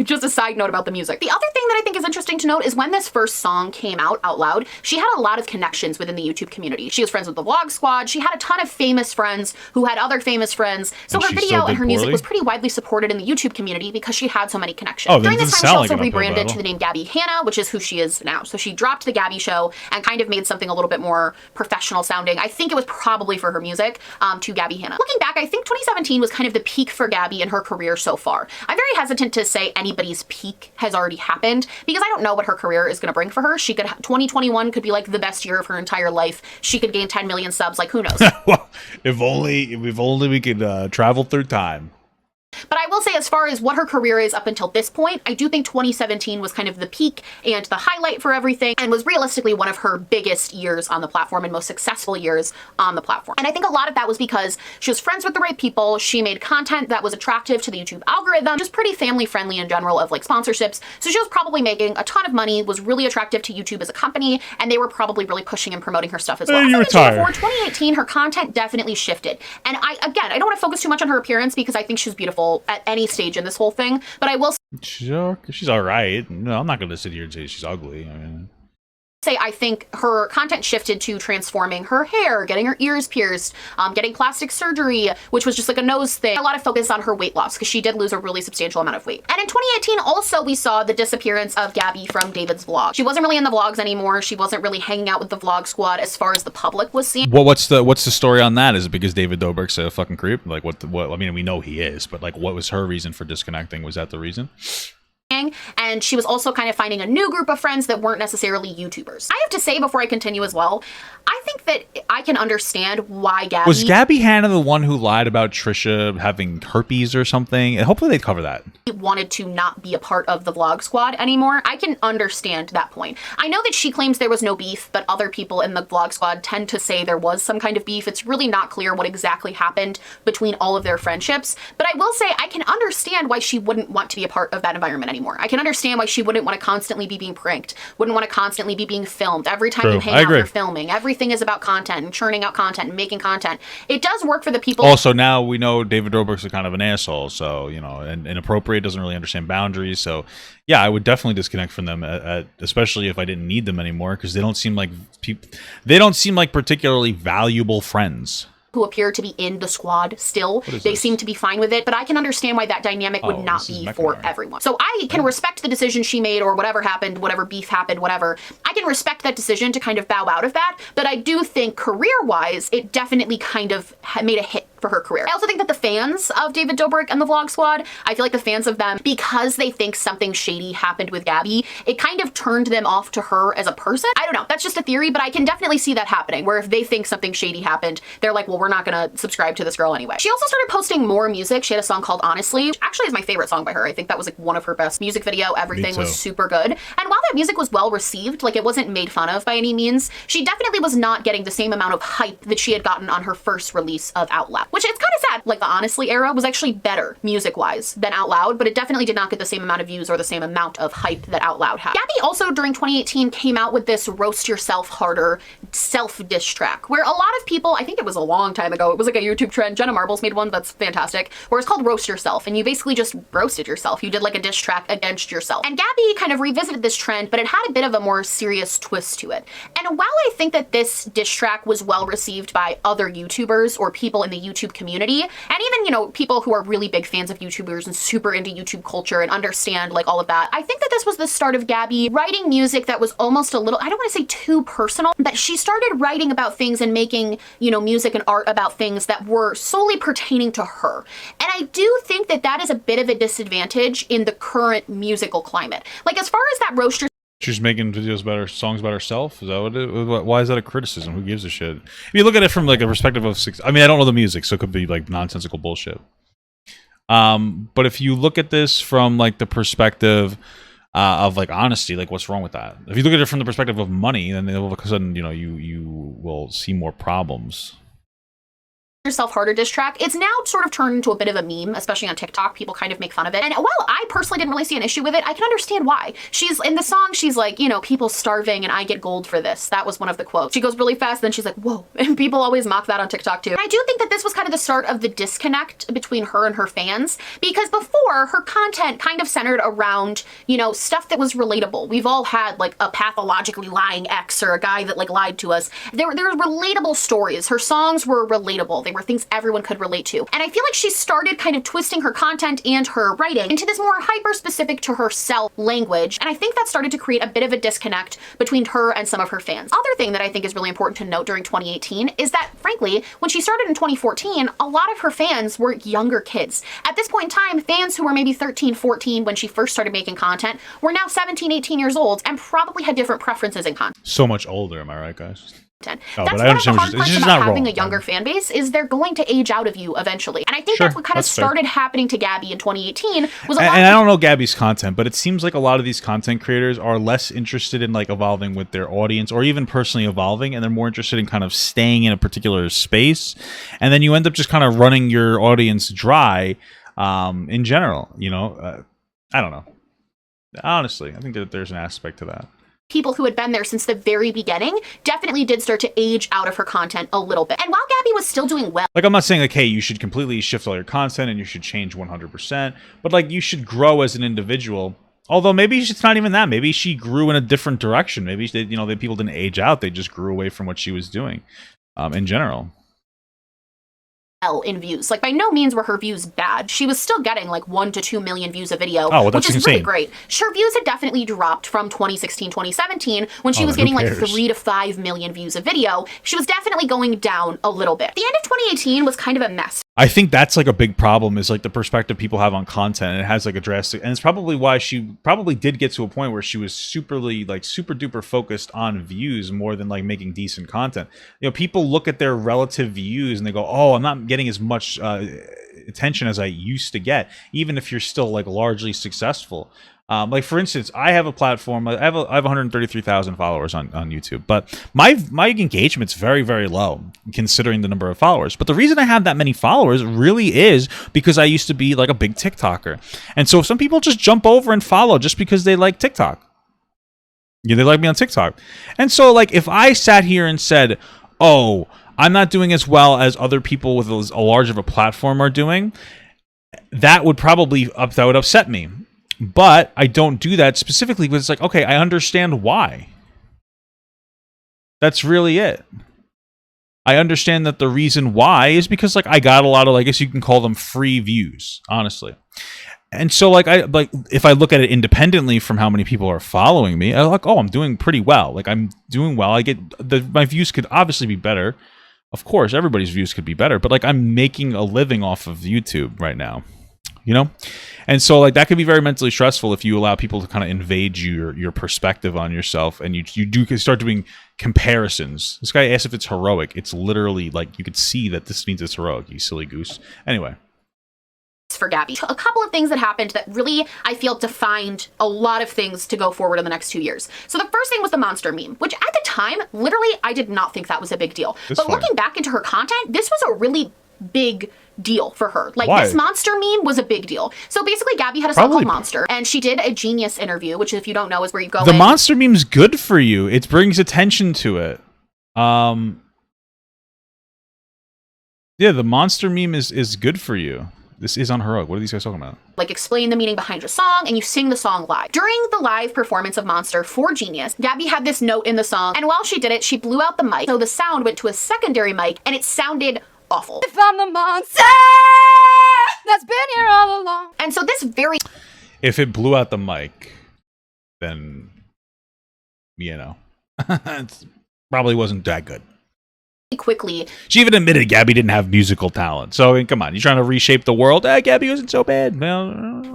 just a side note about the music. The other thing that I think is interesting to note is when this first song came out loud, she had a lot of connections within the YouTube community. She was friends with the Vlog Squad. She had a ton of famous friends who had other famous friends. So her video and her music was pretty widely supported in the YouTube community because she had so many connections. During this time, she also rebranded to the name Gabbie Hanna, which is who she is now. So she dropped the Gabbie show and kind of made something a little bit more professional sounding. I think it was probably for her music, to Gabbie Hanna. Looking back, I think 2017 was kind of the peak for Gabbie in her career so far. I'm very hesitant to say anybody's peak has already happened because I don't know what her career is going to bring for her. 2021 could be like the best year of her entire life. She could gain 10 million subs, like who knows? Well, if only we could travel through time. But I will will say, as far as what her career is up until this point, I do think 2017 was kind of the peak and the highlight for everything, and was realistically one of her biggest years on the platform and most successful years on the platform. And I think a lot of that was because she was friends with the right people, she made content that was attractive to the YouTube algorithm, just pretty family friendly in general of like sponsorships. So she was probably making a ton of money, was really attractive to YouTube as a company, and they were probably really pushing and promoting her stuff as well. You retire. Before 2018, her content definitely shifted. And I don't want to focus too much on her appearance because I think she's beautiful at any stage in this whole thing, but I will she's all right. No, I'm not going to sit here and say she's ugly. I mean, say I think her content shifted to transforming her hair, getting her ears pierced, getting plastic surgery, which was just like a nose thing. A lot of focus on her weight loss because she did lose a really substantial amount of weight. And in 2018 also we saw the disappearance of Gabbie from David's vlog. She wasn't really in the vlogs anymore. She wasn't really hanging out with the vlog squad as far as the public was seeing. Well, what's the story on that? Is it because David Dobrik's a fucking creep? Like what I mean, we know he is, but like what was her reason for disconnecting? Was that the reason? And she was also kind of finding a new group of friends that weren't necessarily YouTubers. I have to say before I continue as well, I think that I can understand why Gabbie... Was Gabbie Hanna the one who lied about Trisha having herpes or something? And hopefully they'd cover that. Wanted to not be a part of the vlog squad anymore. I can understand that point. I know that she claims there was no beef, but other people in the vlog squad tend to say there was some kind of beef. It's really not clear what exactly happened between all of their friendships. But I will say I can understand why she wouldn't want to be a part of that environment anymore. I can understand why she wouldn't want to constantly be being pranked, wouldn't want to constantly be being filmed. Every time you hang out, you're filming. Everything is about content and churning out content and making content. It does work for the people. Also, now we know David Dobrik's a kind of an asshole, so, you know, and inappropriate, doesn't really understand boundaries. So, yeah, I would definitely disconnect from them, especially if I didn't need them anymore, because they don't seem like particularly valuable friends. Who appear to be in the squad still. They seem to be fine with it, but I can understand why that dynamic would not be for everyone. So I can respect the decision she made, or whatever happened, whatever beef happened, whatever. I can respect that decision to kind of bow out of that, but I do think career-wise, it definitely kind of made a hit for her career. I also think that the fans of David Dobrik and the Vlog Squad, I feel like the fans of them, because they think something shady happened with Gabbie, it kind of turned them off to her as a person. I don't know, that's just a theory, but I can definitely see that happening, where if they think something shady happened, they're like, well, we're not gonna subscribe to this girl anyway. She also started posting more music. She had a song called Honestly, which actually is my favorite song by her. I think that was like one of her best music video. Everything was super good. And while that music was well received, like it wasn't made fun of by any means, she definitely was not getting the same amount of hype that she had gotten on her first release of Out Loud, which it's kind of sad. Like the Honestly era was actually better music-wise than Out Loud, but it definitely did not get the same amount of views or the same amount of hype that Out Loud had. Gabbie also during 2018 came out with this Roast Yourself Harder self-diss track, where a lot of people, I think it was a long time ago, it was like a YouTube trend, Jenna Marbles made one that's fantastic, where it's called Roast Yourself, and you basically just roasted yourself. You did like a diss track against yourself. And Gabbie kind of revisited this trend, but it had a bit of a more serious twist to it. And while I think that this diss track was well received by other YouTubers or people in the YouTube community, and even, you know, people who are really big fans of YouTubers and super into YouTube culture and understand like all of that, I think that this was the start of Gabbie writing music that was almost a little, I don't want to say too personal, but she started writing about things and making, you know, music and art about things that were solely pertaining to her. And I do think that that is a bit of a disadvantage in the current musical climate. Like as far as that roaster, she's making videos about her songs about herself. Is that what it? Why is that a criticism? Who gives a shit? If you look at it from like a perspective of I mean, I don't know the music, so it could be like nonsensical bullshit. But if you look at this from like the perspective of like honesty, like what's wrong with that? If you look at it from the perspective of money, then all of a sudden, you know, you will see more problems. Yourself Harder diss track, it's now sort of turned into a bit of a meme, especially on TikTok. People kind of make fun of it. And while I personally didn't really see an issue with it, I can understand why. She's in the song, she's like, you know, people starving and I get gold for this. That was one of the quotes. She goes really fast, then she's like, whoa. And people always mock that on TikTok too. And I do think that this was kind of the start of the disconnect between her and her fans, because before her content kind of centered around, you know, stuff that was relatable. We've all had like a pathologically lying ex or a guy that like lied to us. There were relatable stories. Her songs were relatable. They were things everyone could relate to. And I feel like she started kind of twisting her content and her writing into this more hyper-specific to herself language. And I think that started to create a bit of a disconnect between her and some of her fans. Other thing that I think is really important to note during 2018 is that, frankly, when she started in 2014, a lot of her fans were younger kids. At this point in time, fans who were maybe 13, 14 when she first started making content were now 17, 18 years old and probably had different preferences in content. So much older, am I right, guys? Oh, That's but I one of the understand what hard you're parts saying. It's just about not having wrong. a younger fan base is they're going to age out of you eventually. And I think Sure, that's what kind of that's fair. started happening to Gabbie in 2018 was a lot And of I don't know Gabbie's content, but it seems like a lot of these content creators are less interested in like evolving with their audience or even personally evolving, and they're more interested in kind of staying in a particular space. And then you end up just kind of running your audience dry in general. You know, I don't know. Honestly, I think that there's an aspect to that. people who had been there since the very beginning definitely did start to age out of her content a little bit. And while Gabbie was still doing well, Like, I'm not saying like, hey, you should completely shift all your content and you should change 100%, but like you should grow as an individual. Although maybe it's not even that. Maybe she grew in a different direction. Maybe they, you know, the people didn't age out. They just grew away from what she was doing in general. in views. Like, by no means were her views bad. She was still getting like 1 to 2 million views a video, Oh, well, that's which is really insane. great. Her views had definitely dropped from 2016, 2017, when she was then who getting like cares? 3 to 5 million views a video. She was definitely going down a little bit. The end of 2018 was kind of a mess. I think that's like a big problem is like the perspective people have on content. And it has like a drastic, and it's probably why she probably did get to a point where she was super duper focused on views more than like making decent content. You know, people look at their relative views and they go, oh, I'm not getting as much attention as I used to get, even if you're still like largely successful. Like for instance, I have a platform. I have 133,000 followers on YouTube, but my engagement's very, very low considering the number of followers. But the reason I have that many followers really is because I used to be like a big TikToker, and so some people just jump over and follow just because they like TikTok. Yeah, they like me on TikTok, and so like if I sat here and said, "Oh, I'm not doing as well as other people with a large of a platform are doing," that would upset me. But I don't do that specifically because it's like, okay, I understand why. That's really it. I understand that the reason why is because like I got a lot of, I guess you can call them free views, honestly. And so like if I look at it independently from how many people are following me, I'm like, oh, I'm doing pretty well. Like I'm doing well. My views could obviously be better. Of course, everybody's views could be better, but like I'm making a living off of YouTube right now. You know? And so like that could be very mentally stressful if you allow people to kind of invade your perspective on yourself, and you start doing comparisons. This guy asked if it's heroic. It's literally like you could see that this means it's heroic, you silly goose. Anyway. For Gabbie. A couple of things that happened that really, I feel, defined a lot of things to go forward in the next 2 years. So the first thing was the monster meme, which at the time, literally, I did not think that was a big deal. But looking back into her content, this was a really big deal for her. Like, why? This monster meme was a big deal. So basically, Gabbie had a song called Monster, and she did a Genius interview, which, if you don't know, is where you go The monster meme's good for you. It brings attention to it. Yeah, the monster meme is good for you. This is unheroic. What are these guys talking about? Like, explain the meaning behind your song, and you sing the song live. During the live performance of Monster for Genius, Gabbie had this note in the song, and while she did it, she blew out the mic, so the sound went to a secondary mic, and it sounded awful. If I'm the monster that's been here all along. And so this very... If it blew out the mic, then, you know, it probably wasn't that good. quickly. She even admitted Gabbie didn't have musical talent. So, I mean, come on, you're trying to reshape the world? Gabbie wasn't so bad.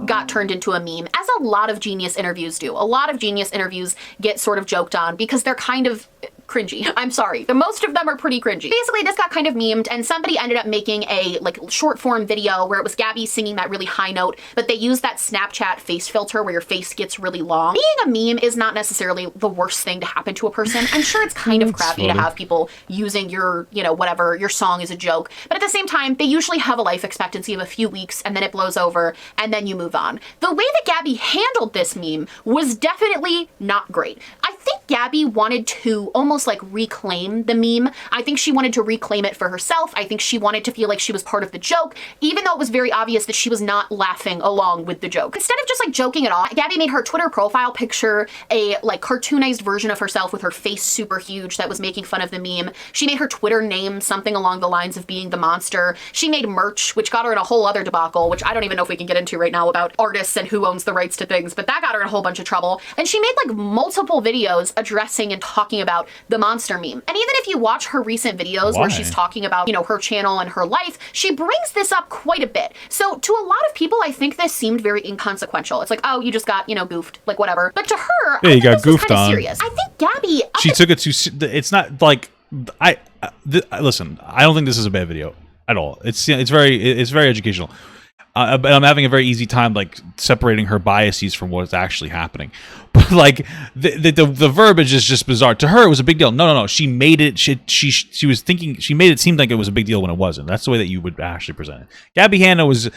Got turned into a meme, as a lot of Genius interviews do. A lot of Genius interviews get sort of joked on because they're kind of cringy. I'm sorry. The most of them are pretty cringy. Basically, this got kind of memed, and somebody ended up making a like short form video where it was Gabbie singing that really high note, but they used that Snapchat face filter where your face gets really long. Being a meme is not necessarily the worst thing to happen to a person. I'm sure it's kind of crappy to have people using your, you know, whatever, your song as a joke, but at the same time, they usually have a life expectancy of a few weeks, and then it blows over, and then you move on. The way that Gabbie handled this meme was definitely not great. I think Gabbie wanted to almost like reclaim the meme. I think she wanted to reclaim it for herself. I think she wanted to feel like she was part of the joke, even though it was very obvious that she was not laughing along with the joke. Instead of just like joking it off, Gabbie made her Twitter profile picture a like cartoonized version of herself with her face super huge that was making fun of the meme. She made her Twitter name something along the lines of being the monster. She made merch, which got her in a whole other debacle, which I don't even know if we can get into right now about artists and who owns the rights to things, but that got her in a whole bunch of trouble. And she made like multiple videos addressing and talking about the monster meme. And even if you watch her recent videos where she's talking about, you know, her channel and her life, she brings this up quite a bit. So to a lot of people, I think this seemed very inconsequential. It's like, oh, you just got, you know, goofed, like whatever. But to her, yeah, I you think got this was goofed kind of on. serious. I think Gabbie... She took it to... It's not like... Listen, I don't think this is a bad video at all. It's very educational. But I'm having a very easy time like separating her biases from what's actually happening. But like the verbiage is just bizarre. To her, it was a big deal. No. She made it. She was thinking. She made it seem like it was a big deal when it wasn't. That's the way that you would actually present it. Gabbie Hanna was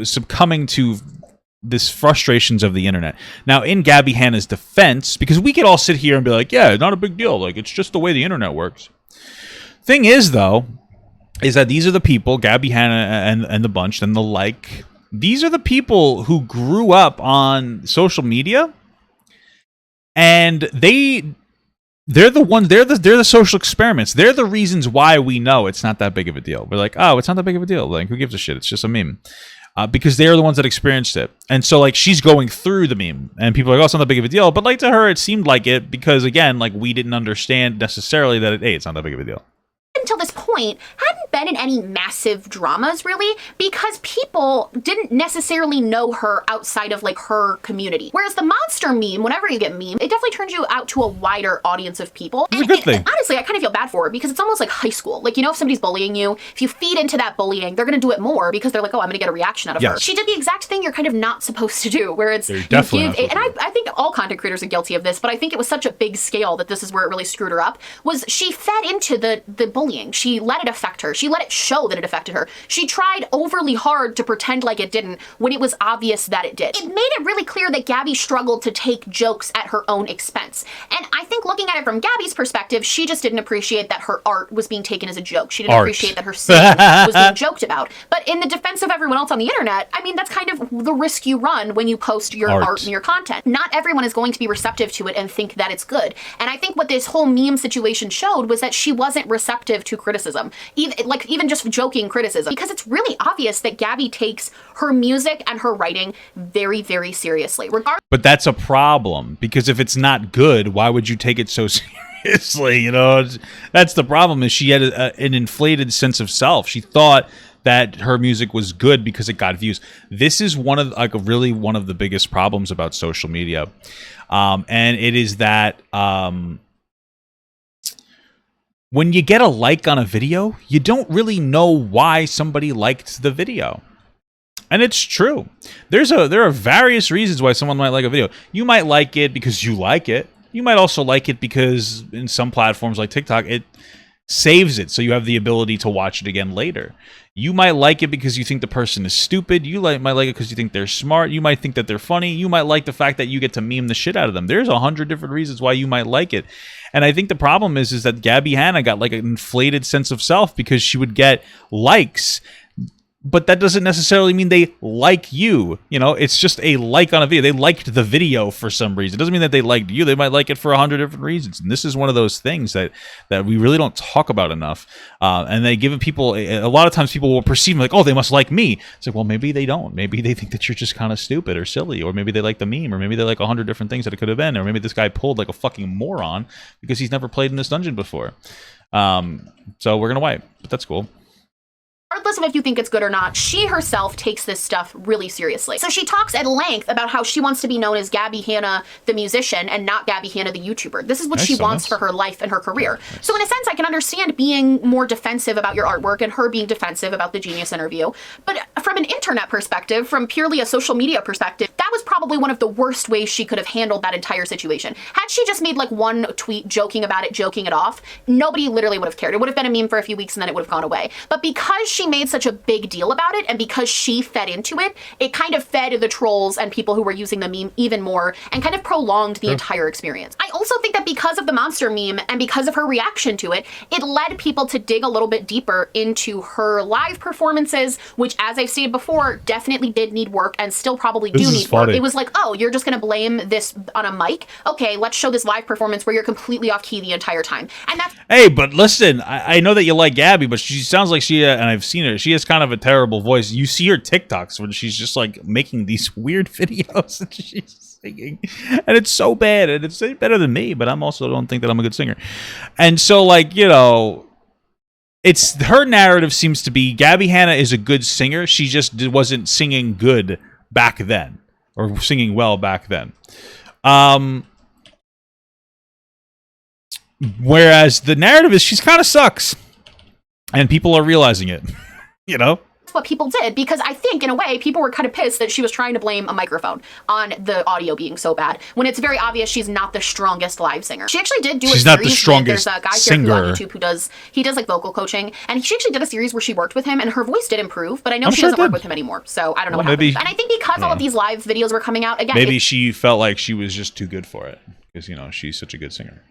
succumbing to this frustrations of the internet. Now, in Gabbie Hanna's defense, because we could all sit here and be like, yeah, not a big deal. Like it's just the way the internet works. Thing is, though, is that these are the people, Gabbie Hanna and the bunch and the like, these are the people who grew up on social media, and they're the ones, they're the social experiments. They're the reasons why we know it's not that big of a deal. We're like, oh, it's not that big of a deal. Like, who gives a shit? It's just a meme. Because they're the ones that experienced it. And so, like, she's going through the meme, and people are like, oh, it's not that big of a deal. But, like, to her, it seemed like it because, again, like, we didn't understand necessarily that, hey, it's not that big of a deal. Until this point, hadn't been in any massive dramas, really, because people didn't necessarily know her outside of, like, her community. Whereas the monster meme, whenever you get meme, it definitely turns you out to a wider audience of people. It's a good thing. Honestly, I kind of feel bad for her, because it's almost like high school. Like, you know, if somebody's bullying you, if you feed into that bullying, they're going to do it more because they're like, oh, I'm going to get a reaction out of her. She did the exact thing you're kind of not supposed to do, where it's, you give, and I think all content creators are guilty of this, but I think it was such a big scale that this is where it really screwed her up, was she fed into the bullying. She let it affect her. She let it show that it affected her. She tried overly hard to pretend like it didn't when it was obvious that it did. It made it really clear that Gabbie struggled to take jokes at her own expense. And I think looking at it from Gabbie's perspective, she just didn't appreciate that her art was being taken as a joke. She didn't appreciate that her singing was being joked about. But in the defense of everyone else on the internet, I mean, that's kind of the risk you run when you post your art and your content. Not everyone is going to be receptive to it and think that it's good. And I think what this whole meme situation showed was that she wasn't receptive to criticism. Even just joking criticism, because it's really obvious that Gabbie takes her music and her writing very, very seriously. But that's a problem, because if it's not good, why would you take it so seriously? You know, that's the problem. Is she had an inflated sense of self. She thought that her music was good because it got views. This is one of really one of the biggest problems about social media, and it is that. When you get a like on a video, you don't really know why somebody liked the video. And it's true. There are various reasons why someone might like a video. You might like it because you like it. You might also like it because in some platforms like TikTok, it saves it so you have the ability to watch it again later. You might like it because you think the person is stupid. You might like it because you think they're smart. You might think that they're funny. You might like the fact that you get to meme the shit out of them. There's 100 different reasons why you might like it. And I think the problem is that Gabbie Hanna got like an inflated sense of self because she would get likes. But that doesn't necessarily mean they like you. You know, it's just a like on a video. They liked the video for some reason. It doesn't mean that they liked you. They might like it for 100 different reasons. And this is one of those things that we really don't talk about enough. And they give people, a lot of times people will perceive like, oh, they must like me. It's like, well, maybe they don't. Maybe they think that you're just kind of stupid or silly. Or maybe they like the meme. Or maybe they like 100 different things that it could have been. Or maybe this guy pulled like a fucking moron because he's never played in this dungeon before. So we're going to wipe. But that's cool. Regardless of if you think it's good or not, she herself takes this stuff really seriously. So she talks at length about how she wants to be known as Gabbie Hanna, the musician, and not Gabbie Hanna, the YouTuber. This is what she wants for her life and her career. So in a sense, I can understand being more defensive about your artwork and her being defensive about the Genius interview. But from an internet perspective, from purely a social media perspective, that was probably one of the worst ways she could have handled that entire situation. Had she just made like one tweet joking about it, joking it off, nobody literally would have cared. It would have been a meme for a few weeks and then it would have gone away. But because she made such a big deal about it and because she fed into it, it kind of fed the trolls and people who were using the meme even more and kind of prolonged the entire experience. I also think that because of the monster meme and because of her reaction to it, it led people to dig a little bit deeper into her live performances, which, as I've stated before, definitely did need work and still probably do need work. It was like, oh, you're just gonna blame this on a mic? Okay, let's show this live performance where you're completely off key the entire time. And that's— Hey, but listen, I know that you like Gabbie, but she sounds like she, and I've seen her, she has kind of a terrible voice. You see her TikToks when she's just like making these weird videos and she's singing, and it's so bad, and it's better than me, but I'm also don't think that I'm a good singer. And so, like, you know, it's her narrative seems to be Gabbie Hanna is a good singer. She just wasn't singing good back then, or singing well back then. Whereas the narrative is she's kind of sucks, and people are realizing it. You know. What people did, because I think in a way people were kind of pissed that she was trying to blame a microphone on the audio being so bad when it's very obvious she's not the strongest live singer. She actually did do a series. She's not the strongest there's a guy singer here on YouTube who does like vocal coaching, and she actually did a series where she worked with him and her voice did improve, but I know she doesn't work with him anymore, so I don't know what happened. And I think because all of these live videos were coming out again, maybe she felt like she was just too good for it because she's such a good singer.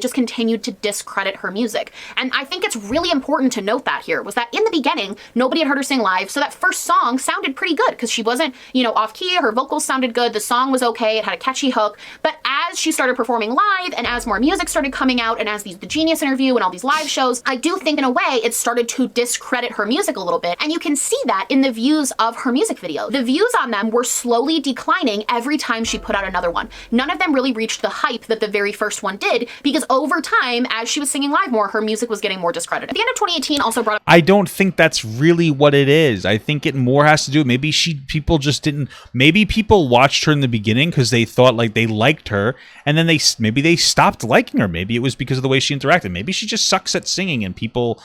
Just continued to discredit her music. And I think it's really important to note that here was that in the beginning, nobody had heard her sing live. So that first song sounded pretty good because she wasn't, off key. Her vocals sounded good. The song was okay. It had a catchy hook. But as she started performing live and as more music started coming out and as the Genius interview and all these live shows, I do think in a way it started to discredit her music a little bit. And you can see that in the views of her music video. The views on them were slowly declining every time she put out another one. None of them really reached the hype that the very first one did because over time, as she was singing live more, her music was getting more discredited. At the end of 2018 also brought up— I don't think that's really what it is. I think it more has to do, maybe people just didn't, maybe people watched her in the beginning because they thought like they liked her, and then maybe they stopped liking her. Maybe it was because of the way she interacted. Maybe she just sucks at singing and people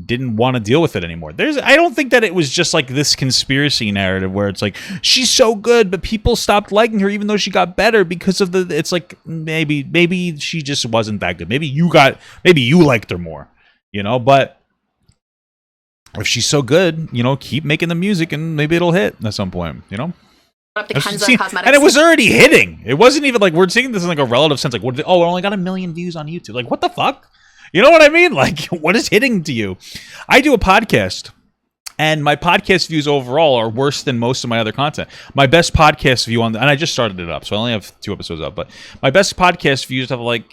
didn't want to deal with it anymore. I don't think that it was just like this conspiracy narrative where it's like she's so good but people stopped liking her even though she got better because of it's like maybe she just wasn't that good. Maybe you liked her more, but if she's so good, keep making the music and maybe it'll hit at some point, up to Kenza Cosmetics. And it was already hitting. It wasn't even like we're saying this in like a relative sense, like it only got 1 million views on YouTube. Like what the fuck? You know what I mean? Like, what is hitting to you? I do a podcast, and my podcast views overall are worse than most of my other content. My best podcast view and I just started it up, so I only have 2 episodes up, but my best podcast views have like,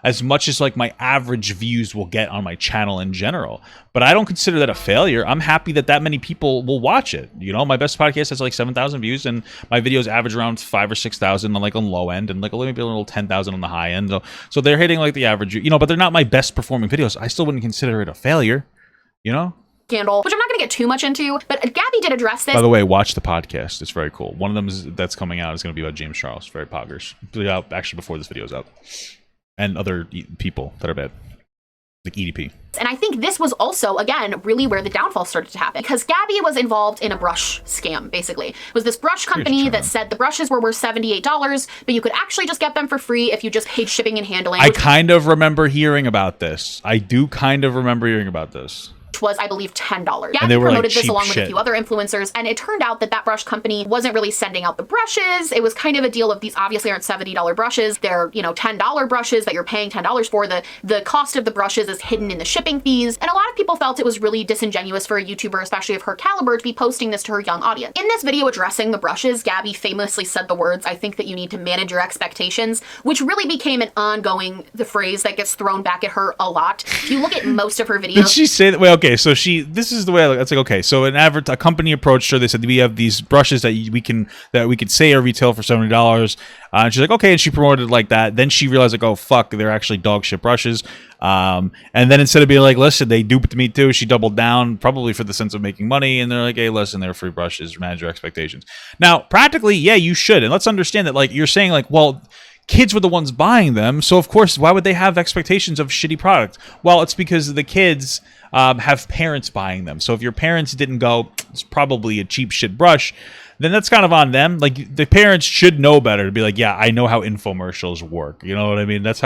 as much as like my average views will get on my channel in general. But I don't consider that a failure. I'm happy that many people will watch it. My best podcast has like 7,000 views, and my videos average around 5,000 or 6,000 on like on low end, and like maybe a little 10,000 on the high end. So they're hitting like the average, but they're not my best performing videos. I still wouldn't consider it a failure, Scandal, which I'm not going to get too much into, but Gabbie did address this. By the way, watch the podcast. It's very cool. One of them that's coming out is going to be about James Charles. Very poggers. It'll be out actually before this video is out. And other people that are bad. Like EDP. And I think this was also, again, really where the downfall started to happen. Because Gabbie was involved in a brush scam, basically. It was this brush company that said the brushes were worth $78, but you could actually just get them for free if you just paid shipping and handling. I kind of remember hearing about this. I do kind of remember hearing about this. Was, I believe, $10. Gabbie promoted like this along with a few other influencers, and it turned out that brush company wasn't really sending out the brushes. It was kind of a deal of these obviously aren't $70 brushes. They're, $10 brushes that you're paying $10 for. The cost of the brushes is hidden in the shipping fees, and a lot of people felt it was really disingenuous for a YouTuber, especially of her caliber, to be posting this to her young audience. In this video addressing the brushes, Gabbie famously said the words, "I think that you need to manage your expectations," which really became an ongoing phrase that gets thrown back at her a lot. If you look at most of her videos— Did she say that? Well, okay, so this is the way I look. It's like, okay, so a company approached her. They said, we have these brushes that we could say are retail for $70. And she's like, okay, and she promoted it like that. Then she realized, like, oh fuck, they're actually dog shit brushes. And then instead of being like, listen, they duped me too, she doubled down, probably for the sense of making money. And they're like, hey, listen, they're free brushes. Manage your expectations. Now, practically, yeah, you should. And let's understand that, like, you're saying, like, well, kids were the ones buying them, so of course, why would they have expectations of shitty product? Well, it's because the kids have parents buying them. So if your parents didn't go, it's probably a cheap shit brush, then that's kind of on them. Like, the parents should know better to be like, yeah, I know how infomercials work. You know what I mean? That's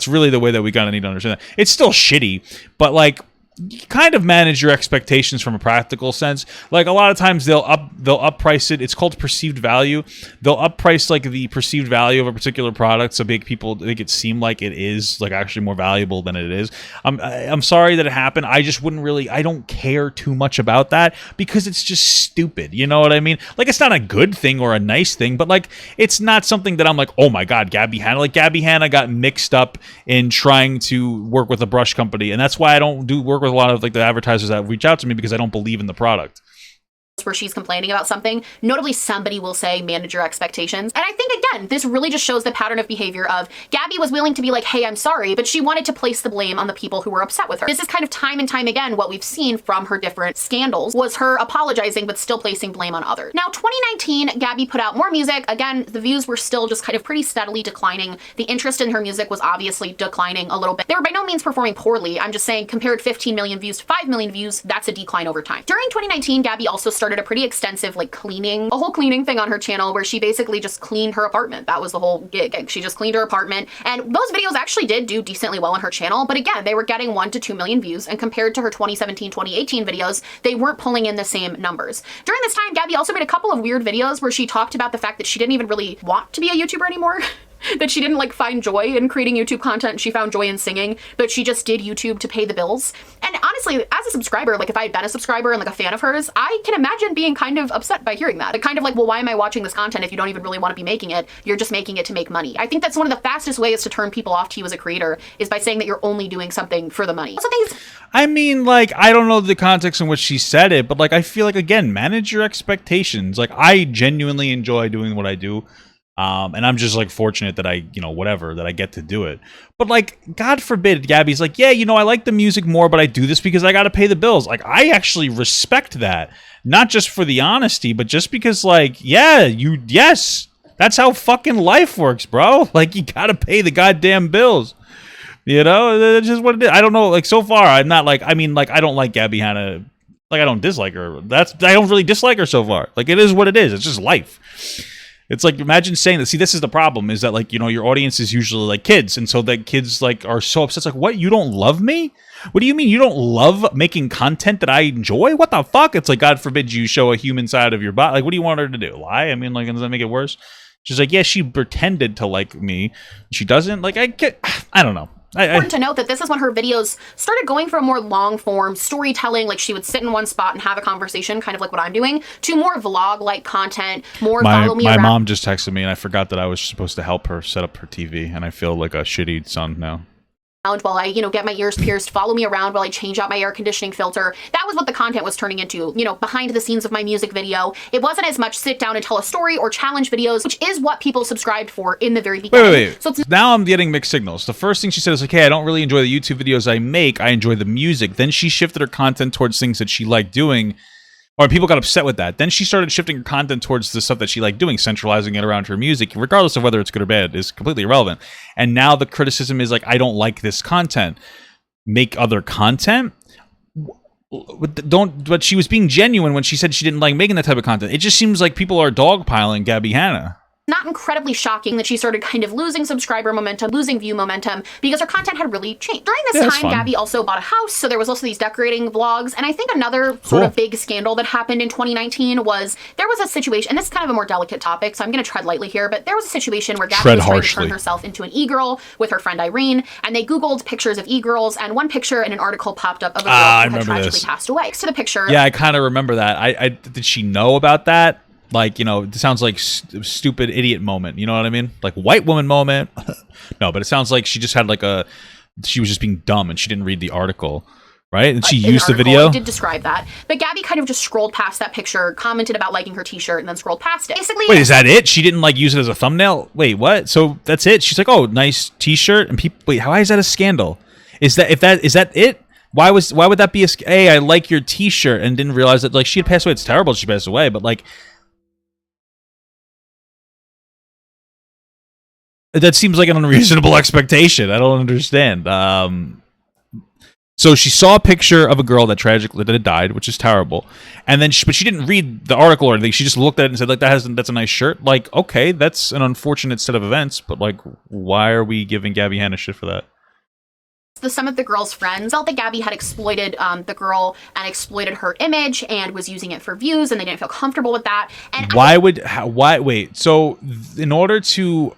really the way that we kind of need to understand that. It's still shitty, but like, you kind of manage your expectations from a practical sense. Like, a lot of times they'll upprice it. It's called perceived value. They'll upprice like the perceived value of a particular product so make it seem like it is like actually more valuable than it is. I'm sorry that it happened. I just I don't care too much about that because it's just stupid. You know what I mean? Like, it's not a good thing or a nice thing, but like, it's not something that I'm like, oh my God, Gabbie Hanna. Like, Gabbie Hanna got mixed up in trying to work with a brush company, and that's why I don't work with a lot of like the advertisers that reach out to me, because I don't believe in the product. where she's complaining about something, notably somebody will say manage your expectations. And I think, again, this really just shows the pattern of behavior of Gabbie was willing to be like, hey, I'm sorry, but she wanted to place the blame on the people who were upset with her. This is kind of time and time again what we've seen from her different scandals was her apologizing but still placing blame on others. Now, 2019, Gabbie put out more music. Again, the views were still just kind of pretty steadily declining. The interest in her music was obviously declining a little bit. They were by no means performing poorly. I'm just saying compared 15 million views to 5 million views, that's a decline over time. During 2019, Gabbie also started a pretty extensive like a whole cleaning thing on her channel where she basically just cleaned her apartment. That was the whole gig. She just cleaned her apartment, and those videos actually did do decently well on her channel, but again, they were getting 1 to 2 million views, and compared to her 2017, 2018 videos, they weren't pulling in the same numbers. During this time, Gabbie also made a couple of weird videos where she talked about the fact that she didn't even really want to be a YouTuber anymore. That she didn't like find joy in creating YouTube content. She found joy in singing, but she just did YouTube to pay the bills. And honestly, as a subscriber, like if I had been a subscriber and like a fan of hers, I can imagine being kind of upset by hearing that. Kind of like, well, why am I watching this content if you don't even really want to be making it? You're just making it to make money. I think that's one of the fastest ways to turn people off to you as a creator is by saying that you're only doing something for the money. I mean, like, I don't know the context in which she said it, but like, I feel like, again, manage your expectations. Like, I genuinely enjoy doing what I do. And I'm just like fortunate that I, whatever, that I get to do it. But like, God forbid, Gabbie's like, yeah, I like the music more, but I do this because I got to pay the bills. Like, I actually respect that. Not just for the honesty, but just because like, yes, that's how fucking life works, bro. Like, you got to pay the goddamn bills. That's just what it is. I don't know. Like, so far, I'm not like, I don't like Gabbie Hanna. Like, I don't dislike her. I don't really dislike her so far. Like, it is what it is. It's just life. It's like, imagine saying that. See, this is the problem, is that like, your audience is usually like kids. And so that kids like are so upset. It's like, what? You don't love me? What do you mean? You don't love making content that I enjoy? What the fuck? It's like, God forbid you show a human side of your body. Like, what do you want her to do? Lie? I mean, like, does that make it worse? She's like, yeah, she pretended to like me. She doesn't. Like, I don't know. Important to note that this is when her videos started going from more long-form storytelling, like she would sit in one spot and have a conversation, kind of like what I'm doing, to more vlog-like content, more follow me around. My mom just texted me, and I forgot that I was supposed to help her set up her TV, and I feel like a shitty son now. While I, get my ears pierced, follow me around while I change out my air conditioning filter. That was what the content was turning into, behind the scenes of my music video. It wasn't as much sit down and tell a story or challenge videos, which is what people subscribed for in the very beginning. Wait. So now I'm getting mixed signals. The first thing she said is like, hey, I don't really enjoy the YouTube videos I make. I enjoy the music. Then she shifted her content towards things that she liked doing. Or people got upset with that. Then she started shifting her content towards the stuff that she liked doing, centralizing it around her music, regardless of whether it's good or bad, is completely irrelevant. And now the criticism is like, I don't like this content. Make other content? But she was being genuine when she said she didn't like making that type of content. It just seems like people are dogpiling Gabbie Hanna. Not incredibly shocking that she started kind of losing subscriber momentum, losing view momentum, because her content had really changed. During this time, Gabbie also bought a house, so there was also these decorating vlogs, and I think another sort of big scandal that happened in 2019 was there was a situation, and this is kind of a more delicate topic, so I'm going to tread lightly here, but there was a situation where Gabbie was trying to turn herself into an e-girl with her friend Irene, and they Googled pictures of e-girls, and one picture in an article popped up of a girl who had tragically passed away. Next to the picture. Yeah, I kind of remember that. Did she know about that? Like, it sounds like stupid idiot moment. You know what I mean? Like white woman moment. No, but it sounds like she just had like she was just being dumb and she didn't read the article, right? And she used the video. I did describe that. But Gabbie kind of just scrolled past that picture, commented about liking her t-shirt, and then scrolled past it. Basically, wait, is that it? She didn't like use it as a thumbnail? Wait, what? So that's it? She's like, oh, nice t-shirt. And people, wait, why is that a scandal? Is that it? Why would that be hey, I like your t-shirt, and didn't realize that like she had passed away? It's terrible she passed away, but like, that seems like an unreasonable expectation. I don't understand. So she saw a picture of a girl that had died, which is terrible. And then, but she didn't read the article or anything. She just looked at it and said, like, that's a nice shirt. Like, okay, that's an unfortunate set of events, but like, why are we giving Gabbie Hanna shit for that? Some of the girl's friends felt that Gabbie had exploited the girl and exploited her image and was using it for views, and they didn't feel comfortable with that. And wait, so in order to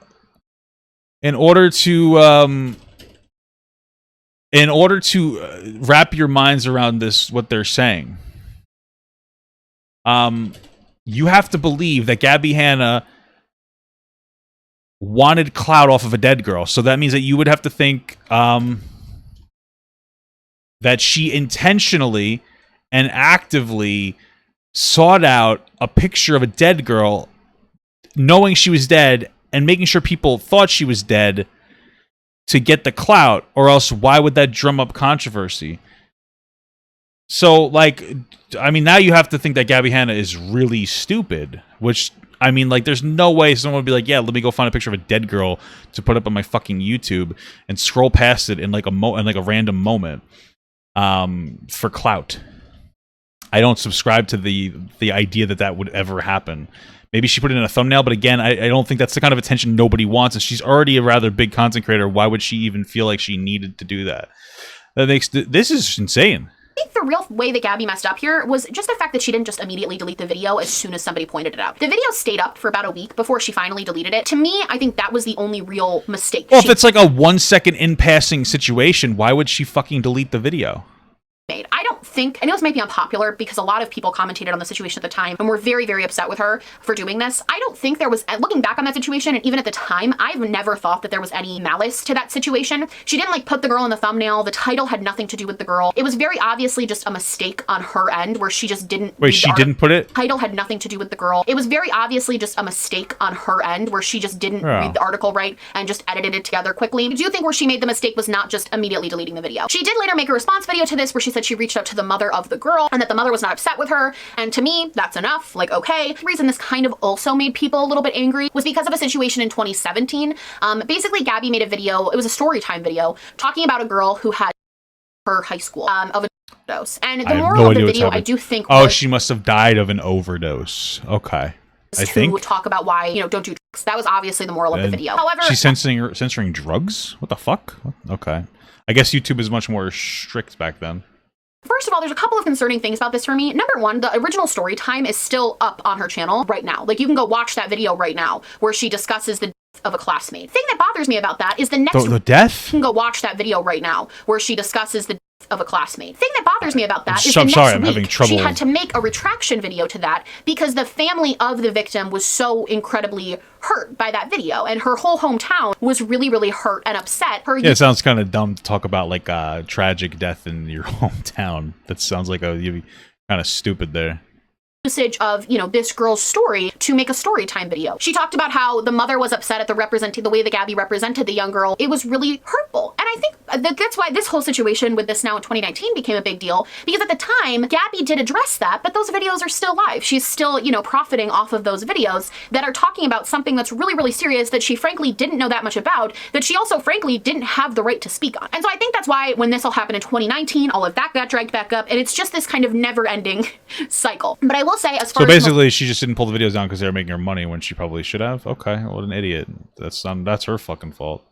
wrap your minds around this, what they're saying, you have to believe that Gabbie Hanna wanted clout off of a dead girl. So that means that you would have to think that she intentionally and actively sought out a picture of a dead girl, knowing she was dead and making sure people thought she was dead to get the clout, or else why would that drum up controversy? So, like, I mean, now you have to think that Gabbie Hanna is really stupid, which, I mean, like, there's no way someone would be like, yeah, let me go find a picture of a dead girl to put up on my fucking YouTube and scroll past it in like a random moment for clout. I don't subscribe to the idea that that would ever happen. Maybe she put it in a thumbnail, but again, I don't think that's the kind of attention nobody wants. And she's already a rather big content creator. Why would she even feel like she needed to do that? This is insane. I think the real way that Gabbie messed up here was just the fact that she didn't just immediately delete the video as soon as somebody pointed it out. The video stayed up for about a week before she finally deleted it. To me, I think that was the only real mistake. Well, if it's like a 1 second in passing situation, why would she fucking delete the video? Made. I don't think, I know this might be unpopular because a lot of people commentated on the situation at the time and were very, very upset with her for doing this. I don't think there was, looking back on that situation, and even at the time, I've never thought that there was any malice to that situation. She didn't like put the girl in the thumbnail. The title had nothing to do with the girl. It was very obviously just a mistake on her end where she just didn't. Wait, she didn't put it? Title had nothing to do with the girl. It was very obviously just a mistake on her end where she just didn't read the article right and just edited it together quickly. I do think where she made the mistake was not just immediately deleting the video. She did later make a response video to this where she said she reached out to the mother of the girl and that the mother was not upset with her. And to me, that's enough. Like, okay. The reason this kind of also made people a little bit angry was because of a situation in 2017. Basically, Gabbie made a video. It was a story time video talking about a girl who had her high school of a overdose. And the moral of the video, I do think, she must have died of an overdose. Okay. I think talk about why, you know, don't do drugs. That was obviously the moral of the video. However, she's censoring drugs? What the fuck? Okay. I guess YouTube is much more strict back then. First of all, there's a couple of concerning things about this for me. Number one, the original story time is still up on her channel right now. Like, you can go watch that video right now where she discusses the death of a classmate. The thing that bothers me about that is the death? You can go watch that video right now where she discusses the death of a classmate. The thing that bothers me about that is the next week she had to make a retraction video to that because the family of the victim was so incredibly hurt by that video, and her whole hometown was really, really hurt and upset. Yeah, it sounds kind of dumb to talk about like a tragic death in your hometown. That sounds like you'd be kind of stupid there. Usage of, you know, this girl's story to make a story time video. She talked about how the mother was upset at the way that Gabbie represented the young girl. It was really hurtful. And I think that's why this whole situation with this now in 2019 became a big deal, because at the time, Gabbie did address that, but those videos are still live. She's still, you know, profiting off of those videos that are talking about something that's really, really serious that she frankly didn't know that much about, that she also frankly didn't have the right to speak on. And so I think that's why when this all happened in 2019, all of that got dragged back up, and it's just this kind of never-ending cycle. But I will say, as far as basically, she just didn't pull the videos down because they were making her money when she probably should have. Okay, what an idiot. That's her fucking fault.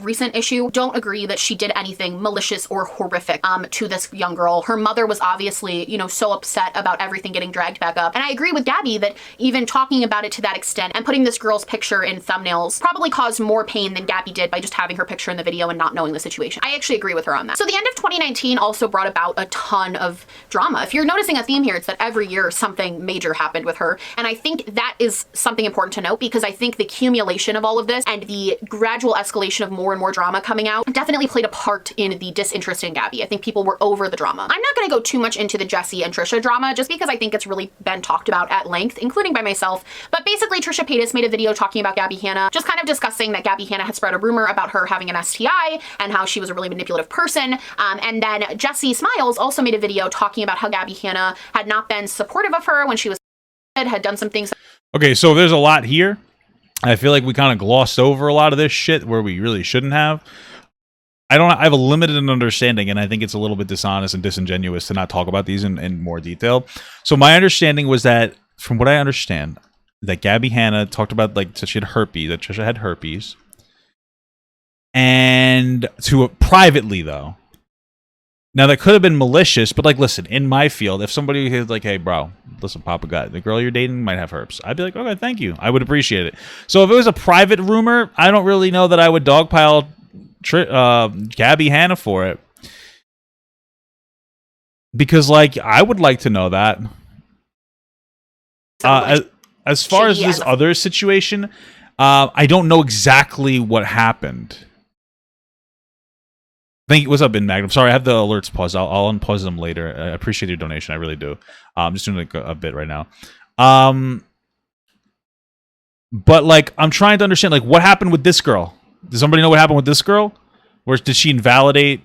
Recent issue, don't agree that she did anything malicious or horrific to this young girl. Her mother was obviously, you know, so upset about everything getting dragged back up. And I agree with Gabbie that even talking about it to that extent and putting this girl's picture in thumbnails probably caused more pain than Gabbie did by just having her picture in the video and not knowing the situation. I actually agree with her on that. So the end of 2019 also brought about a ton of drama. If you're noticing a theme here, it's that every year something major happened with her. And I think that is something important to note, because I think the accumulation of all of this and the gradual escalation of more and more drama coming out definitely played a part in the disinterest in Gabbie. I think people were over the drama. I'm not going to go too much into the Jessie and Trisha drama just because I think it's really been talked about at length, including by myself. But basically, Trisha Paytas made a video talking about Gabbie Hanna, just kind of discussing that Gabbie Hanna had spread a rumor about her having an STI and how she was a really manipulative person. And then Jessie Smiles also made a video talking about how Gabbie Hanna had not been supportive of her when she was had done some things. Okay, so there's a lot here. I feel like we kind of glossed over a lot of this shit where we really shouldn't have. I have a limited understanding, and I think it's a little bit dishonest and disingenuous to not talk about these in more detail. So my understanding was that, from what I understand, that Gabbie Hanna talked about, like, she had herpes, that Trisha had herpes. And privately, though. Now, that could have been malicious, but, like, listen, in my field, if somebody is like, hey, bro, listen, Papa got the girl you're dating might have herpes, I'd be like, okay, thank you. I would appreciate it. So if it was a private rumor, I don't really know that I would dogpile Gabbie Hanna for it. Because, like, I would like to know that. As far as this other situation, I don't know exactly what happened. Thank you. What's up, Ben Magnum? Sorry, I have the alerts paused. I'll unpause them later. I appreciate your donation. I really do. I'm just doing like a bit right now. But like, I'm trying to understand, like, what happened with this girl? Does somebody know what happened with this girl? Or did she invalidate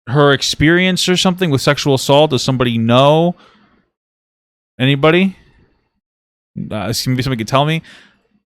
her experience or something with sexual assault? Does somebody know? Anybody? Maybe somebody could tell me.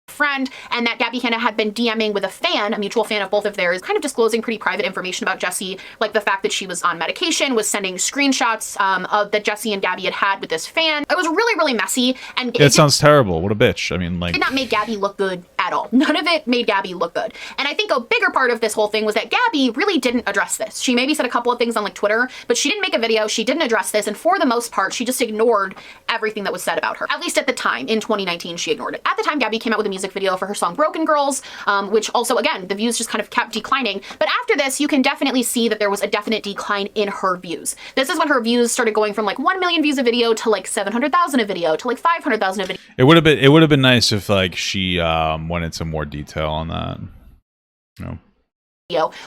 Friend, and that Gabbie Hanna had been DMing with a fan, a mutual fan of both of theirs, kind of disclosing pretty private information about Jessie, like the fact that she was on medication, was sending screenshots of that Jessie and Gabbie had with this fan. It was really, really messy, and it sounds terrible. What a bitch. I mean, like, did not make Gabbie look good at all. None of it made Gabbie look good. And I think a bigger part of this whole thing was that Gabbie really didn't address this. She maybe said a couple of things on like Twitter, but she didn't make a video. She didn't address this, and for the most part, she just ignored everything that was said about her. At least at the time, in 2019, she ignored it. At the time, Gabbie came out with a music video for her song Broken Girls, which also, again, the views just kind of kept declining. But after this, you can definitely see that there was a definite decline in her views. This is when her views started going from like 1 million views a video to like 700,000 a video to like 500,000 a video. It would have been nice if like she went into more detail on that. You know.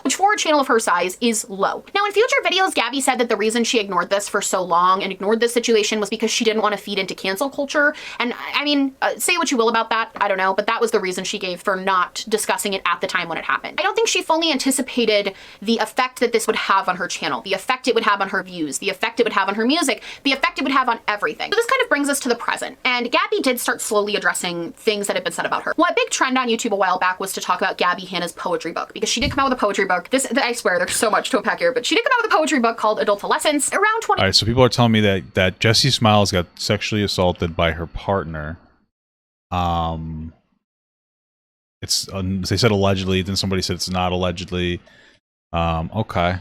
Which for a channel of her size is low. Now in future videos, Gabbie said that the reason she ignored this for so long and ignored this situation was because she didn't want to feed into cancel culture. And I mean, say what you will about that, I don't know, but that was the reason she gave for not discussing it at the time when it happened. I don't think she fully anticipated the effect that this would have on her channel, the effect it would have on her views, the effect it would have on her music, the effect it would have on everything. So this kind of brings us to the present, and Gabbie did start slowly addressing things that had been said about her. Well, a big trend on YouTube a while back was to talk about Gabbie Hanna's poetry book, because she did come out with a poetry book. I swear, there's so much to unpack here, but she did come out with a poetry book called Adultolescence around 20. All right, so people are telling me that Jessie Smiles got sexually assaulted by her partner. It's they said allegedly, then somebody said it's not allegedly. Okay.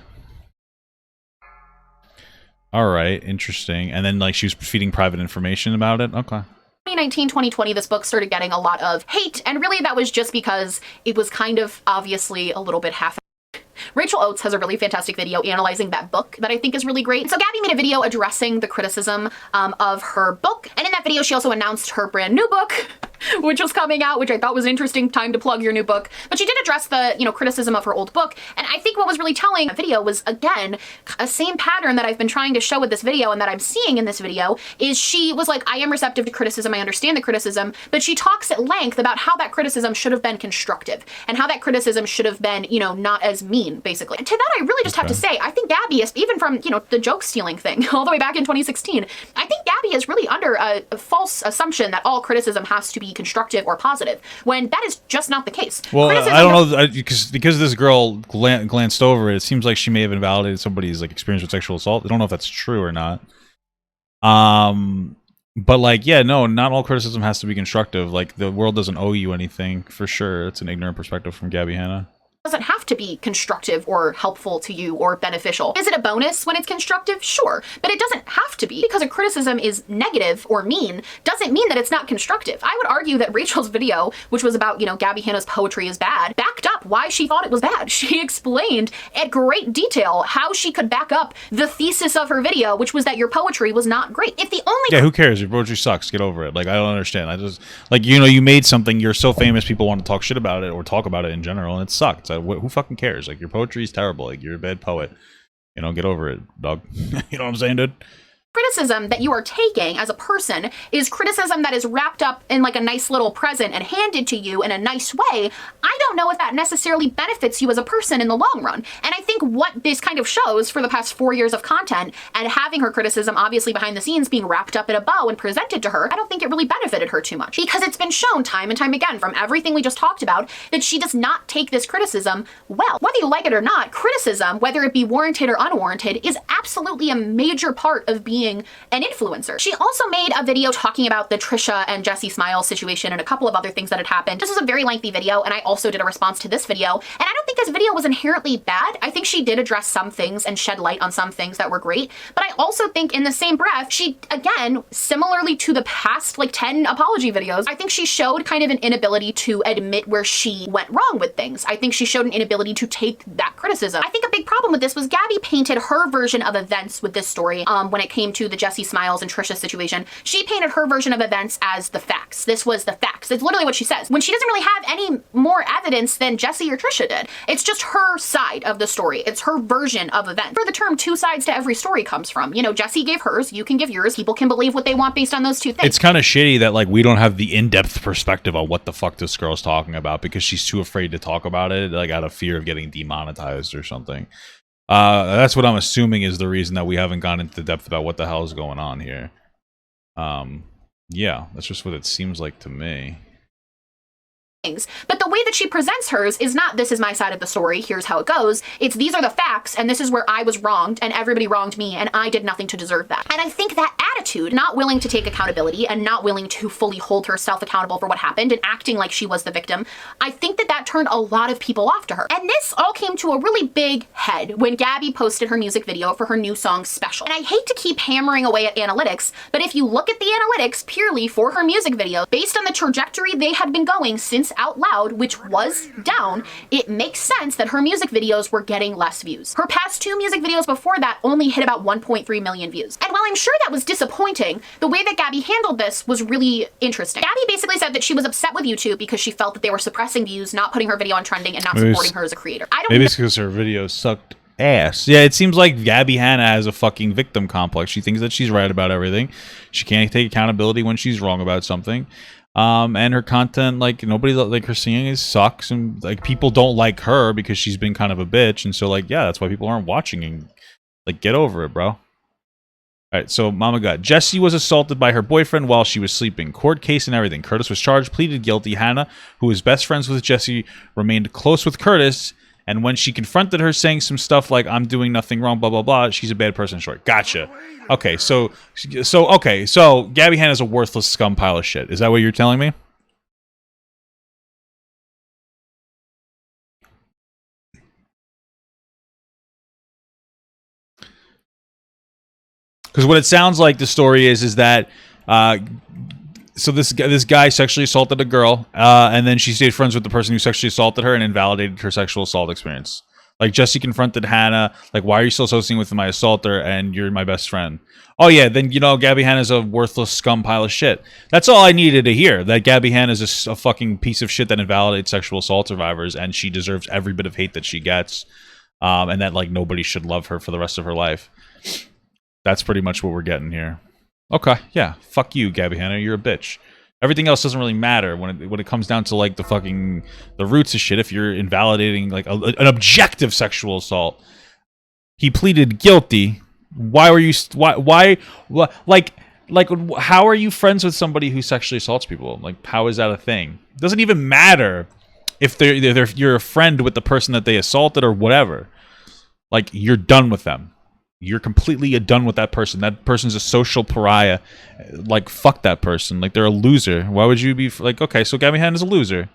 All right, interesting. And then like she was feeding private information about it. Okay. 2019, 2020, this book started getting a lot of hate, and really that was just because it was kind of obviously a little bit half. Rachel Oates has a really fantastic video analyzing that book that I think is really great. So Gabbie made a video addressing the criticism of her book, and in that video she also announced her brand new book, which was coming out, which I thought was interesting. Time to plug your new book. But she did address the, criticism of her old book. And I think what was really telling the video was, again, a same pattern that I've been trying to show with this video and that I'm seeing in this video is she was like, I am receptive to criticism. I understand the criticism, but she talks at length about how that criticism should have been constructive and how that criticism should have been, not as mean, basically. And to that, I really just have to say, I think Gabbie is, even from, the joke stealing thing all the way back in 2016, I think Gabbie is really under a false assumption that all criticism has to be constructive or positive, when that is just not the case. Well, I don't know, because this girl glanced over it, it seems like she may have invalidated somebody's like experience with sexual assault. I don't know if that's true or not. But like, yeah, no, not all criticism has to be constructive. Like, the world doesn't owe you anything, for sure. It's an ignorant perspective from Gabbie Hanna. Doesn't have to be constructive or helpful to you or beneficial. Is it a bonus when it's constructive? Sure, but it doesn't have to be. Because a criticism is negative or mean doesn't mean that it's not constructive. I would argue that Rachel's video, which was about, Gabbie Hanna's poetry is bad, backed up why she thought it was bad. She explained at great detail how she could back up the thesis of her video, which was that your poetry was not great. If the only— yeah, who cares? Your poetry sucks. Get over it. Like, I don't understand. I just, like, you made something, you're so famous, people want to talk shit about it or talk about it in general, and it sucked. Who fucking cares? Like, your poetry is terrible. Like, you're a bad poet. Get over it, dog. You know what I'm saying, dude? Criticism that you are taking as a person is criticism that is wrapped up in like a nice little present and handed to you in a nice way. I don't know if that necessarily benefits you as a person in the long run. And I think what this kind of shows for the past 4 years of content and having her criticism obviously behind the scenes being wrapped up in a bow and presented to her, I don't think it really benefited her too much, because it's been shown time and time again from everything we just talked about that she does not take this criticism well. Whether you like it or not, criticism, whether it be warranted or unwarranted, is absolutely a major part of being an influencer. She also made a video talking about the Trisha and Jessie Smiles situation and a couple of other things that had happened. This was a very lengthy video, and I also did a response to this video, and I don't think this video was inherently bad. I think she did address some things and shed light on some things that were great, but I also think in the same breath, she, again, similarly to the past like 10 apology videos, I think she showed kind of an inability to admit where she went wrong with things. I think she showed an inability to take that criticism. I think a big problem with this was Gabbie painted her version of events with this story when it came to the Jessie Smiles and Trisha situation. She painted her version of events as the facts. This was the facts. It's literally what she says, when she doesn't really have any more evidence than Jessie or Trisha did. It's just her side of the story. It's her version of events. Where the term two sides to every story comes from. You know, Jessie gave hers, you can give yours. People can believe what they want based on those two things. It's kind of shitty that, like, we don't have the in-depth perspective on what the fuck this girl's talking about because she's too afraid to talk about it, like, out of fear of getting demonetized or something. That's what I'm assuming is the reason that we haven't gone into depth about what the hell is going on here. Yeah, that's just what it seems like to me. But the way that she presents hers is not, this is my side of the story, here's how it goes. It's, these are the facts, and this is where I was wronged, and everybody wronged me, and I did nothing to deserve that. And I think that attitude, not willing to take accountability and not willing to fully hold herself accountable for what happened and acting like she was the victim, I think that that turned a lot of people off to her. And this all came to a really big head when Gabbie posted her music video for her new song, Special. And I hate to keep hammering away at analytics, but if you look at the analytics purely for her music video, based on the trajectory they had been going since Out Loud, which was down, it makes sense that her music videos were getting less views. Her past two music videos before that only hit about 1.3 million views. And while I'm sure that was disappointing, the way that Gabbie handled this was really interesting. Gabbie basically said that she was upset with YouTube because she felt that they were suppressing views, not putting her video on trending, and not supporting her as a creator. Maybe it's because her videos sucked ass. Yeah, it seems like Gabbie Hanna has a fucking victim complex. She thinks that she's right about everything. She can't take accountability when she's wrong about something. And her content, like, nobody, like, her singing sucks, and, like, people don't like her because she's been kind of a bitch, and so, like, yeah, that's why people aren't watching, and, like, get over it, bro. Alright, so Mama got Jessie was assaulted by her boyfriend while she was sleeping. Court case and everything. Curtis was charged, pleaded guilty. Hannah, who was best friends with Jessie, remained close with Curtis, and when she confronted her saying some stuff like, I'm doing nothing wrong, blah, blah, blah, she's a bad person short. Gotcha. Okay, so Gabbie Hanna's a worthless scum pile of shit. Is that what you're telling me? Because what it sounds like the story is that so this guy sexually assaulted a girl, and then she stayed friends with the person who sexually assaulted her and invalidated her sexual assault experience. Like, Jessie confronted Hannah, like, why are you still associating with my assaulter and you're my best friend? Oh yeah, then, you know, Gabbie Hanna's a worthless scum pile of shit. That's all I needed to hear, that Gabbie Hanna's a fucking piece of shit that invalidates sexual assault survivors, and she deserves every bit of hate that she gets, and that, like, nobody should love her for the rest of her life. That's pretty much what we're getting here. Okay, yeah, fuck you, Gabbie Hanna, you're a bitch. Everything else doesn't really matter when it comes down to, like, the roots of shit. If you're invalidating, like, an objective sexual assault, he pleaded guilty. Why were you? Why? Like, how are you friends with somebody who sexually assaults people? Like, how is that a thing? It doesn't even matter if you're a friend with the person that they assaulted or whatever. Like, you're done with them. You're completely done with that person. That person's a social pariah. Like, fuck that person. Like, they're a loser. Why would you be like, okay, so Gabbie Hanna's a loser.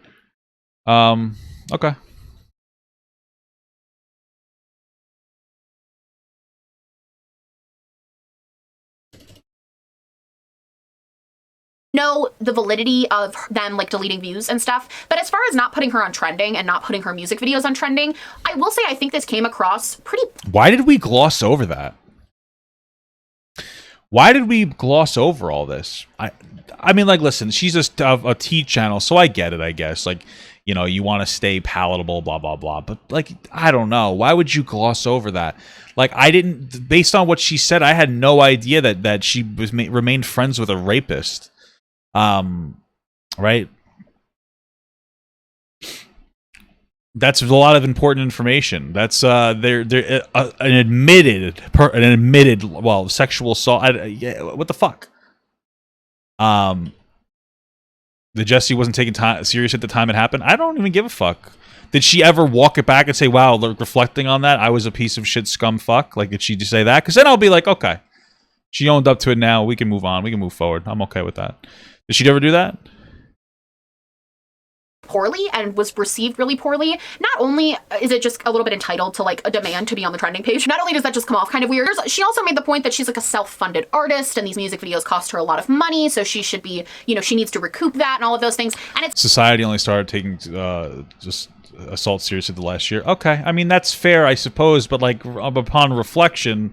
Okay. Know the validity of them, like, deleting views and stuff, but as far as not putting her on trending and not putting her music videos on trending, I will say I think this came across pretty... Why did we gloss over that? Why did we gloss over all this? I mean, like, listen, she's a tea channel, so I get it, I guess. Like, you know, you want to stay palatable, blah, blah, blah. But, like, I don't know. Why would you gloss over that? Like, I didn't... Based on what she said, I had no idea that she remained friends with a rapist. Right? That's a lot of important information. That's they're an admitted sexual assault. What the fuck? The Jessie wasn't taken serious at the time it happened. I don't even give a fuck. Did she ever walk it back and say, "Wow, reflecting on that, I was a piece of shit scum fuck"? Like, did she just say that? Because then I'll be like, okay, she owned up to it. Now we can move on. We can move forward. I'm okay with that. Did she ever do that? Poorly and was received really poorly. Not only is it just a little bit entitled to, like, a demand to be on the trending page, not only does that just come off kind of weird, she also made the point that she's, like, a self-funded artist and these music videos cost her a lot of money, so she should be, you know, she needs to recoup that and all of those things. And it's society only started taking just assault seriously the last year. Okay, I mean, that's fair, I suppose, but, like, upon reflection,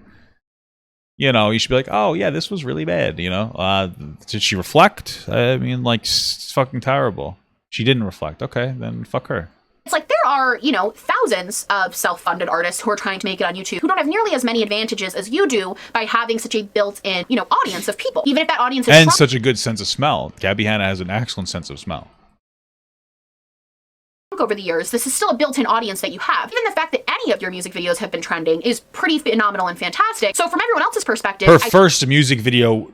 you know, you should be like, oh yeah, this was really bad, you know? Did she reflect? I mean, like, it's fucking terrible. She didn't reflect. Okay, then fuck her. It's like, there are, you know, thousands of self-funded artists who are trying to make it on YouTube who don't have nearly as many advantages as you do by having such a built-in, you know, audience of people. Even if that audience is and such a good sense of smell. Gabbie Hanna has an excellent sense of smell. Over the years, this is still a built-in audience that you have. Even the fact that any of your music videos have been trending is pretty phenomenal and fantastic. So from everyone else's perspective, her first music video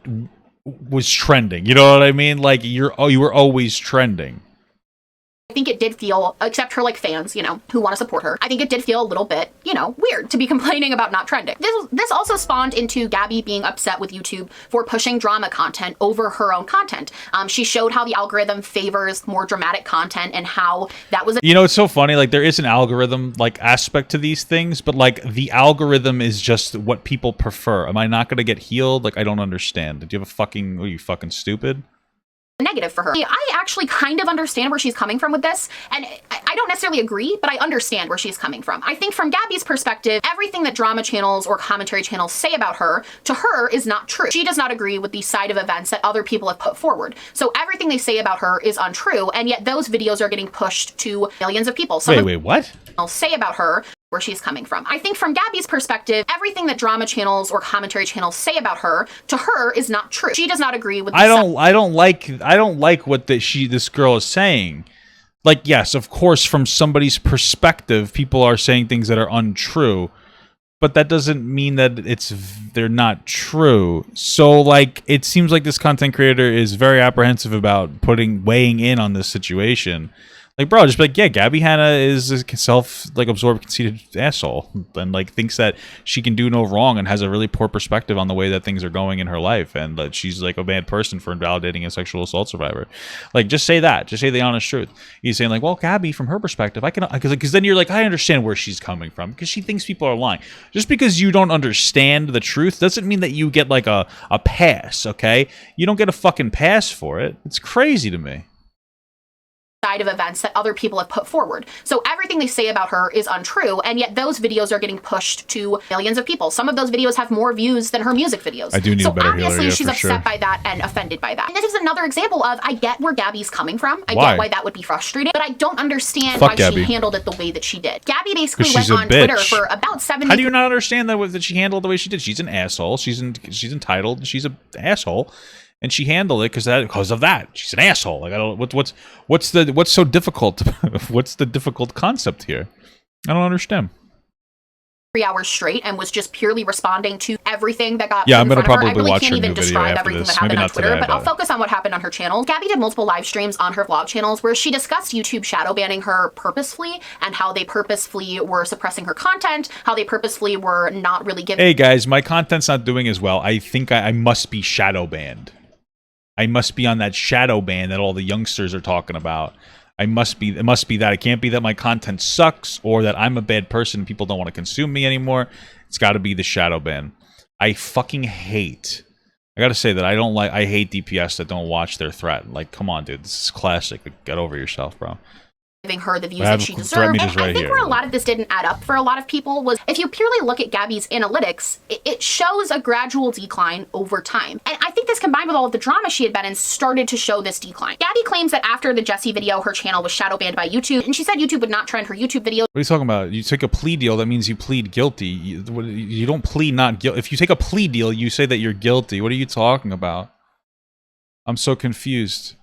was trending. You know what I mean? Like you were always trending. I think it did feel, except for like fans, you know, who want to support her, I think it did feel a little bit, you know, weird to be complaining about not trending. This also spawned into Gabbie being upset with YouTube for pushing drama content over her own content. She showed how the algorithm favors more dramatic content and how that was you know, it's so funny, like there is an algorithm like aspect to these things, but like the algorithm is just what people prefer. Am I not going to get healed? Like I don't understand. Do you have a fucking, are you fucking stupid? Negative for her. I actually kind of understand where she's coming from with this, and I don't necessarily agree, but I understand where she's coming from. I think from Gabbie's perspective, everything that drama channels or commentary channels say about her, to her, is not true. She does not agree with the side of events that other people have put forward. So everything they say about her is untrue, and yet those videos are getting pushed to millions of people. Wait, what? Say about her where she's coming from. I think from Gabbie's perspective, everything that drama channels or commentary channels say about her, to her, is not true. She does not agree with. I don't like what this girl is saying. Like, yes, of course, from somebody's perspective, people are saying things that are untrue, but that doesn't mean that they're not true. So, like, it seems like this content creator is very apprehensive about weighing in on this situation. Like, bro, just be like, yeah, Gabbie Hanna is a absorbed, conceited asshole, and like thinks that she can do no wrong, and has a really poor perspective on the way that things are going in her life, and that she's like a bad person for invalidating a sexual assault survivor. Like, just say that. Just say the honest truth. He's saying like, well, Gabbie, from her perspective, I can, because then you're like, I understand where she's coming from, because she thinks people are lying. Just because you don't understand the truth doesn't mean that you get like a pass. Okay, you don't get a fucking pass for it. It's crazy to me. Side of events that other people have put forward. So everything they say about her is untrue, and yet those videos are getting pushed to millions of people. Some of those videos have more views than her music videos. I do need a better healer. Obviously, she's upset by that and offended by that. And this is another example of, I get where Gabbie's coming from. I Why? get why that would be frustrating, but I don't understand Fuck why Gabbie. she handled it the way that she did. Gabbie basically She's went a on bitch. Twitter for about 70. How do you not understand that she handled it the way she did? She's an asshole. She's entitled. And she's an asshole. And she handled it because of that. She's an asshole. Like, I don't. What's so difficult? What's the difficult concept here? I don't understand. 3 hours straight and was just purely responding to everything that got I'm gonna probably I really watch can't her even new video describe after everything this. that happened Maybe on not Twitter, today, but I'll but focus on what happened on her channel. Gabbie did multiple live streams on her vlog channels where she discussed YouTube shadow banning her purposefully, and how they purposefully were suppressing her content, how they purposefully were not really giving. Hey guys, my content's not doing as well. I think I must be shadow banned. I must be on that shadow ban that all the youngsters are talking about. It must be that. It can't be that my content sucks or that I'm a bad person and people don't want to consume me anymore. It's got to be the shadow ban. I fucking hate. I got to say that I hate DPS that don't watch their threat. Like, come on, dude. This is classic. Get over yourself, bro. Giving her the views that she deserved. And I think where a lot of this didn't add up for a lot of people was, if you purely look at Gabbie's analytics, it shows a gradual decline over time. And I think this, combined with all of the drama she had been in, started to show this decline. Gabbie claims that after the Jessie video, her channel was shadow banned by YouTube, and she said YouTube would not trend her YouTube videos. What are you talking about? You take a plea deal, that means you plead guilty. You don't plead not guilty. If you take a plea deal, you say that you're guilty. What are you talking about? I'm so confused.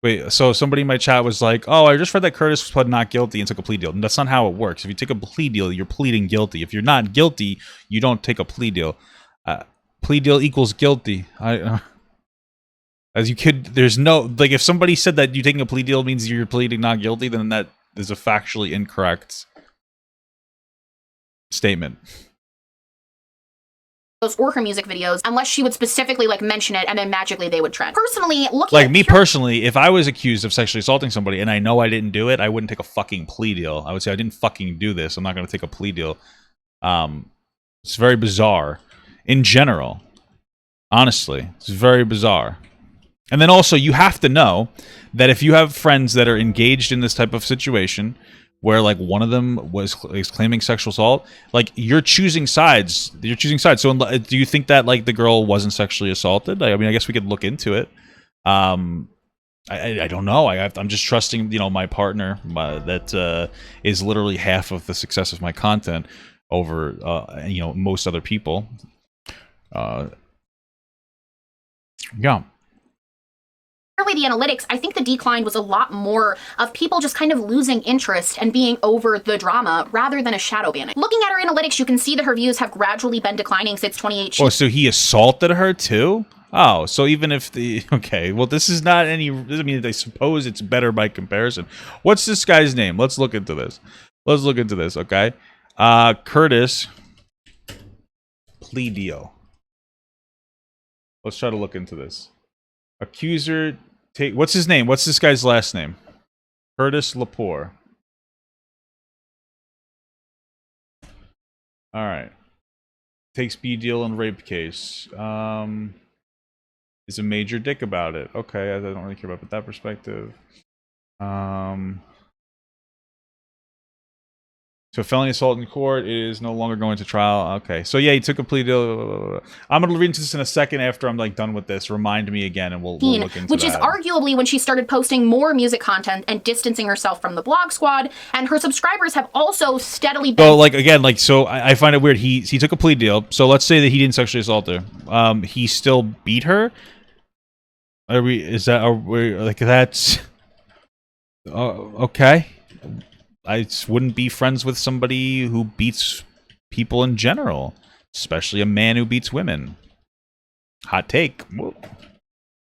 Wait, so somebody in my chat was like, oh, I just read that Curtis pled not guilty and took a plea deal. And that's not how it works. If you take a plea deal, you're pleading guilty. If you're not guilty, you don't take a plea deal. Plea deal equals guilty. As you could, there's no, like, if somebody said that you taking a plea deal means you're pleading not guilty, then that is a factually incorrect statement. Or her music videos, unless she would specifically like mention it and then magically they would trend. Personally, looking like me personally, if I was accused of sexually assaulting somebody and I know I didn't do it, I wouldn't take a fucking plea deal. I would say I didn't fucking do this. I'm not going to take a plea deal. It's very bizarre in general. Honestly, it's very bizarre. And then also, you have to know that if you have friends that are engaged in this type of situation, where like one of them is claiming sexual assault, like you're choosing sides. You're choosing sides. So do you think that like the girl wasn't sexually assaulted? I mean, I guess we could look into it. I don't know. I'm just trusting, you know, my partner that is literally half of the success of my content over, you know, most other people. Yeah. Early the analytics, I think the decline was a lot more of people just kind of losing interest and being over the drama rather than a shadow banning. Looking at her analytics, you can see that her views have gradually been declining since 2018. Oh, so he assaulted her too? Oh, so even if the... Okay, well, this is not any... I mean, I suppose it's better by comparison. What's this guy's name? Let's look into this. Let's look into this, okay? Curtis. Plea deal. Let's try to look into this. Accuser... What's his name? What's this guy's last name? Curtis Lepore. Alright. Takes B deal in rape case. Is a major dick about it. Okay, I don't really care about that perspective. So felony assault in court is no longer going to trial. Okay, so yeah, he took a plea deal. I'm going to read into this in a second after I'm like done with this. Remind me again, and we'll look into which that. Is arguably when she started posting more music content and distancing herself from the blog squad, and her subscribers have also steadily been... So like again, like so, I find it weird. He took a plea deal. So let's say that he didn't sexually assault her. He still beat her. Are we like that's okay? I wouldn't be friends with somebody who beats people in general, especially a man who beats women. Hot take. Whoa.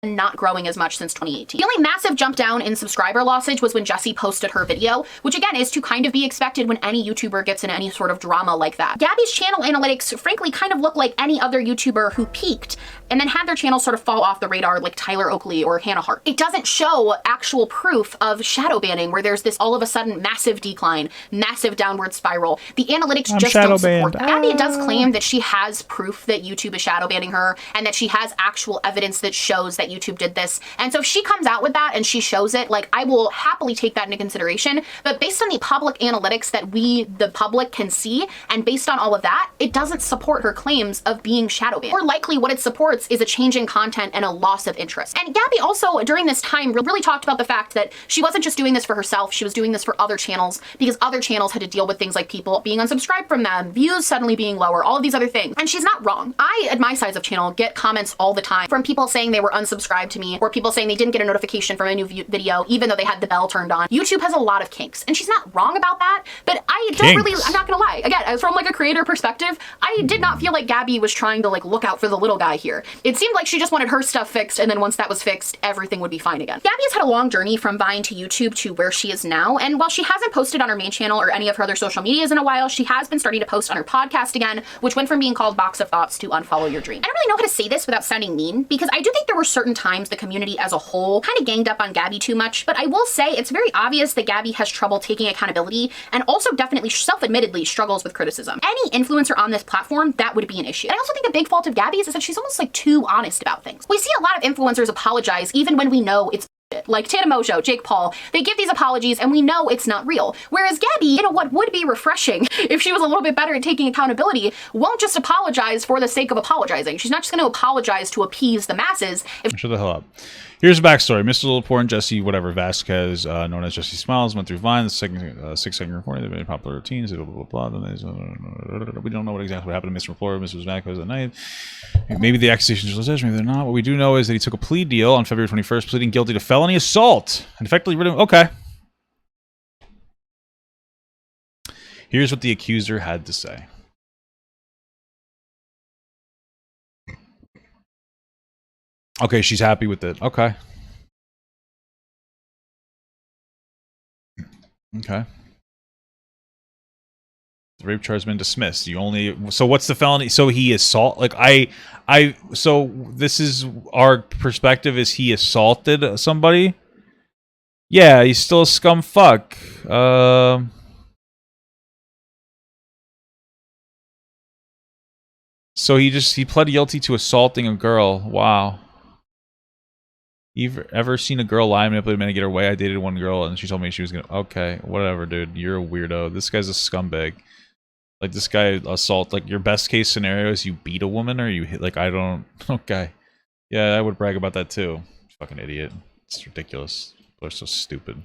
Not growing as much since 2018. The only massive jump down in subscriber lossage was when Jessie posted her video, which again is to kind of be expected when any YouTuber gets in any sort of drama like that. Gabbie's channel analytics frankly kind of look like any other YouTuber who peaked and then had their channel sort of fall off the radar like Tyler Oakley or Hanna Hart. It doesn't show actual proof of shadow banning where there's this all of a sudden massive decline, massive downward spiral. The analytics just don't support that. Gabbie does claim that she has proof that YouTube is shadow banning her and that she has actual evidence that shows that YouTube did this. And so if she comes out with that and she shows it, like, I will happily take that into consideration. But based on the public analytics that we, the public, can see, and based on all of that, it doesn't support her claims of being shadow banned. More likely what it supports is a change in content and a loss of interest. And Gabbie also, during this time, really talked about the fact that she wasn't just doing this for herself, she was doing this for other channels because other channels had to deal with things like people being unsubscribed from them, views suddenly being lower, all of these other things. And she's not wrong. I, at my size of channel, get comments all the time from people saying they were unsubscribed to me, or people saying they didn't get a notification from a new video even though they had the bell turned on. YouTube has a lot of kinks, and she's not wrong about that, but I don't really, I'm not gonna lie. Again, as from like a creator perspective, I did not feel like Gabbie was trying to like look out for the little guy here. It seemed like she just wanted her stuff fixed, and then once that was fixed, everything would be fine again. Gabbie has had a long journey from Vine to YouTube to where she is now, and while she hasn't posted on her main channel or any of her other social medias in a while, she has been starting to post on her podcast again, which went from being called Box of Thoughts to Unfollow Your Dream. I don't really know how to say this without sounding mean, because I do think there were certain times the community as a whole kind of ganged up on Gabbie too much, but I will say it's very obvious that Gabbie has trouble taking accountability and also definitely self-admittedly struggles with criticism. Any influencer on this platform, that would be an issue. I also think a big fault of Gabbie's is that she's almost like too honest about things. We see a lot of influencers apologize even when we know it's like Tana Mojo, Jake Paul, they give these apologies and we know it's not real. Whereas Gabbie, you know, what would be refreshing if she was a little bit better at taking accountability, won't just apologize for the sake of apologizing. She's not just going to apologize to appease the masses. Shut the hell up. Here's the backstory. Mr. Lepore and Jessie, whatever, Vasquez, known as Jessie Smiles, went through Vine, the 6-second recording. They've been popular routines, blah, blah, blah, blah. We don't know what exactly happened to Mr. Lepore and Mrs. Vasquez that night. Maybe the accusations are maybe they're not. What we do know is that he took a plea deal on February 21st, pleading guilty to felony assault and effectively rid of... Okay. Here's what the accuser had to say. Okay, she's happy with it. Okay. Okay. The rape charge has been dismissed. You only... So what's the felony? So he assault... Like, so this is our perspective, is he assaulted somebody? Yeah, he's still a scum fuck. So he pled guilty to assaulting a girl. Wow. You've ever seen a girl lie, manipulate a man to get her way? I dated one girl and she told me she was gonna... Okay, whatever, dude. You're a weirdo. This guy's a scumbag. Like, this guy assault... Like, your best case scenario is you beat a woman or you hit... Like, I don't... Okay. Yeah, I would brag about that too. Fucking idiot. It's ridiculous. They're so stupid.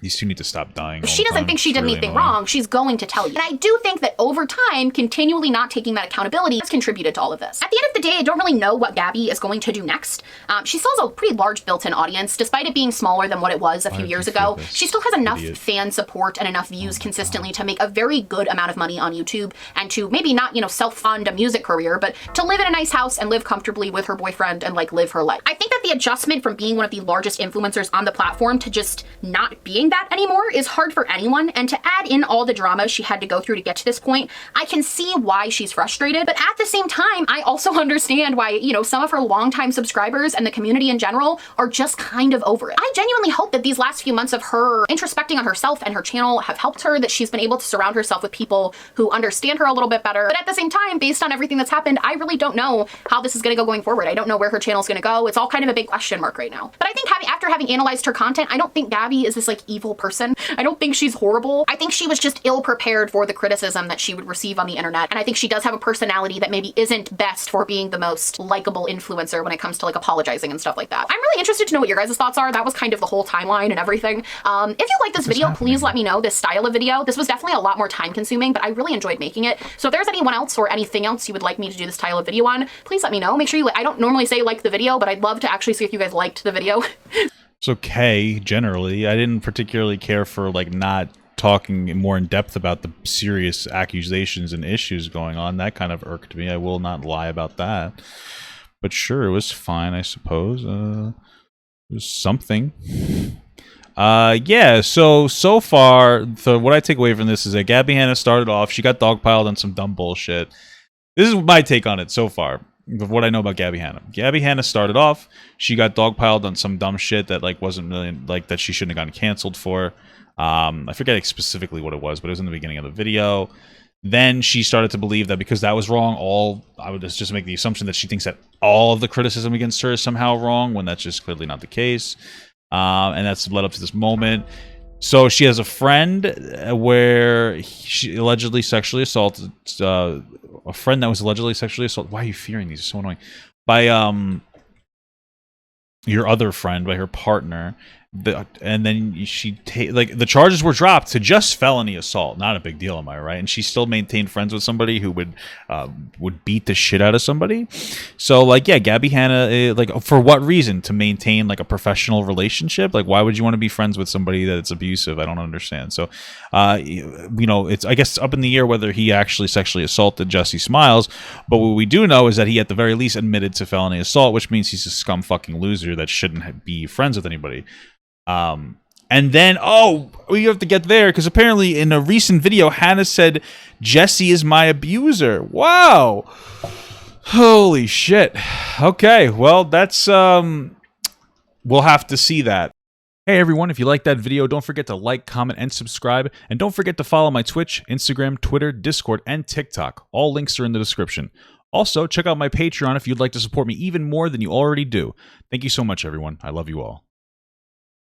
These two need to stop dying. If she doesn't think she did really anything annoying. wrong, she's going to tell you. And I do think that over time, continually not taking that accountability has contributed to all of this. At the end of the day, I don't really know what Gabbie is going to do next. She still has a pretty large built-in audience, despite it being smaller than what it was a few years ago. She still has enough fan support and enough views consistently to make a very good amount of money on YouTube and to maybe not, self-fund a music career, but to live in a nice house and live comfortably with her boyfriend and live her life. I think that the adjustment from being one of the largest influencers on the platform to just not being that anymore is hard for anyone, and to add in all the drama she had to go through to get to this point, I can see why she's frustrated, but at the same time, I also understand why, some of her longtime subscribers and the community in general are just kind of over it. I genuinely hope that these last few months of her introspecting on herself and her channel have helped her, that she's been able to surround herself with people who understand her a little bit better, but at the same time, based on everything that's happened, I really don't know how this is going to go going forward. I don't know where her channel's going to go. It's all kind of a big question mark right now. But I think after having analyzed her content, I don't think Gabbie is this evil person. I don't think she's horrible. I think she was just ill prepared for the criticism that she would receive on the internet. And I think she does have a personality that maybe isn't best for being the most likable influencer when it comes to apologizing and stuff like that. I'm really interested to know what your guys' thoughts are. That was kind of the whole timeline and everything. If you like this video, please let me know this style of video. This was definitely a lot more time consuming, but I really enjoyed making it. So if there's anyone else or anything else you would like me to do this style of video on, please let me know. Make sure I don't normally say like the video, but I'd love to actually see if you guys liked the video. It's okay, generally. I didn't particularly care for, not talking more in depth about the serious accusations and issues going on. That kind of irked me. I will not lie about that. But sure, it was fine, I suppose. It was something. Yeah, so far, what I take away from this is that Gabbie Hanna started off, she got dogpiled on some dumb bullshit. This is my take on it so far. Of what I know about Gabbie Hanna. Gabbie Hanna started off, she got dogpiled on some dumb shit that wasn't really that she shouldn't have gotten canceled for. I forget specifically what it was, but it was in the beginning of the video. Then she started to believe that because that was wrong, I would just make the assumption that she thinks that all of the criticism against her is somehow wrong, when that's just clearly not the case. And that's led up to this moment. So she has a friend where she allegedly sexually assaulted, a friend that was allegedly sexually assaulted. Why are you fearing these? They're so annoying. By your other friend, by her partner. And then the charges were dropped to just felony assault. Not a big deal, am I right? And she still maintained friends with somebody who would beat the shit out of somebody. So yeah, Gabbie Hanna, for what reason? To maintain a professional relationship? Why would you want to be friends with somebody that's abusive? I don't understand. So it's, I guess, up in the air whether he actually sexually assaulted Jessie Smiles. But what we do know is that he at the very least admitted to felony assault, which means he's a scum fucking loser that shouldn't be friends with anybody. And then, we have to get there, because apparently in a recent video, Hanna said, Jessie is my abuser. Wow. Holy shit. Okay, well, that's, we'll have to see that. Hey everyone, if you liked that video, don't forget to like, comment, and subscribe. And don't forget to follow my Twitch, Instagram, Twitter, Discord, and TikTok. All links are in the description. Also, check out my Patreon if you'd like to support me even more than you already do. Thank you so much, everyone. I love you all.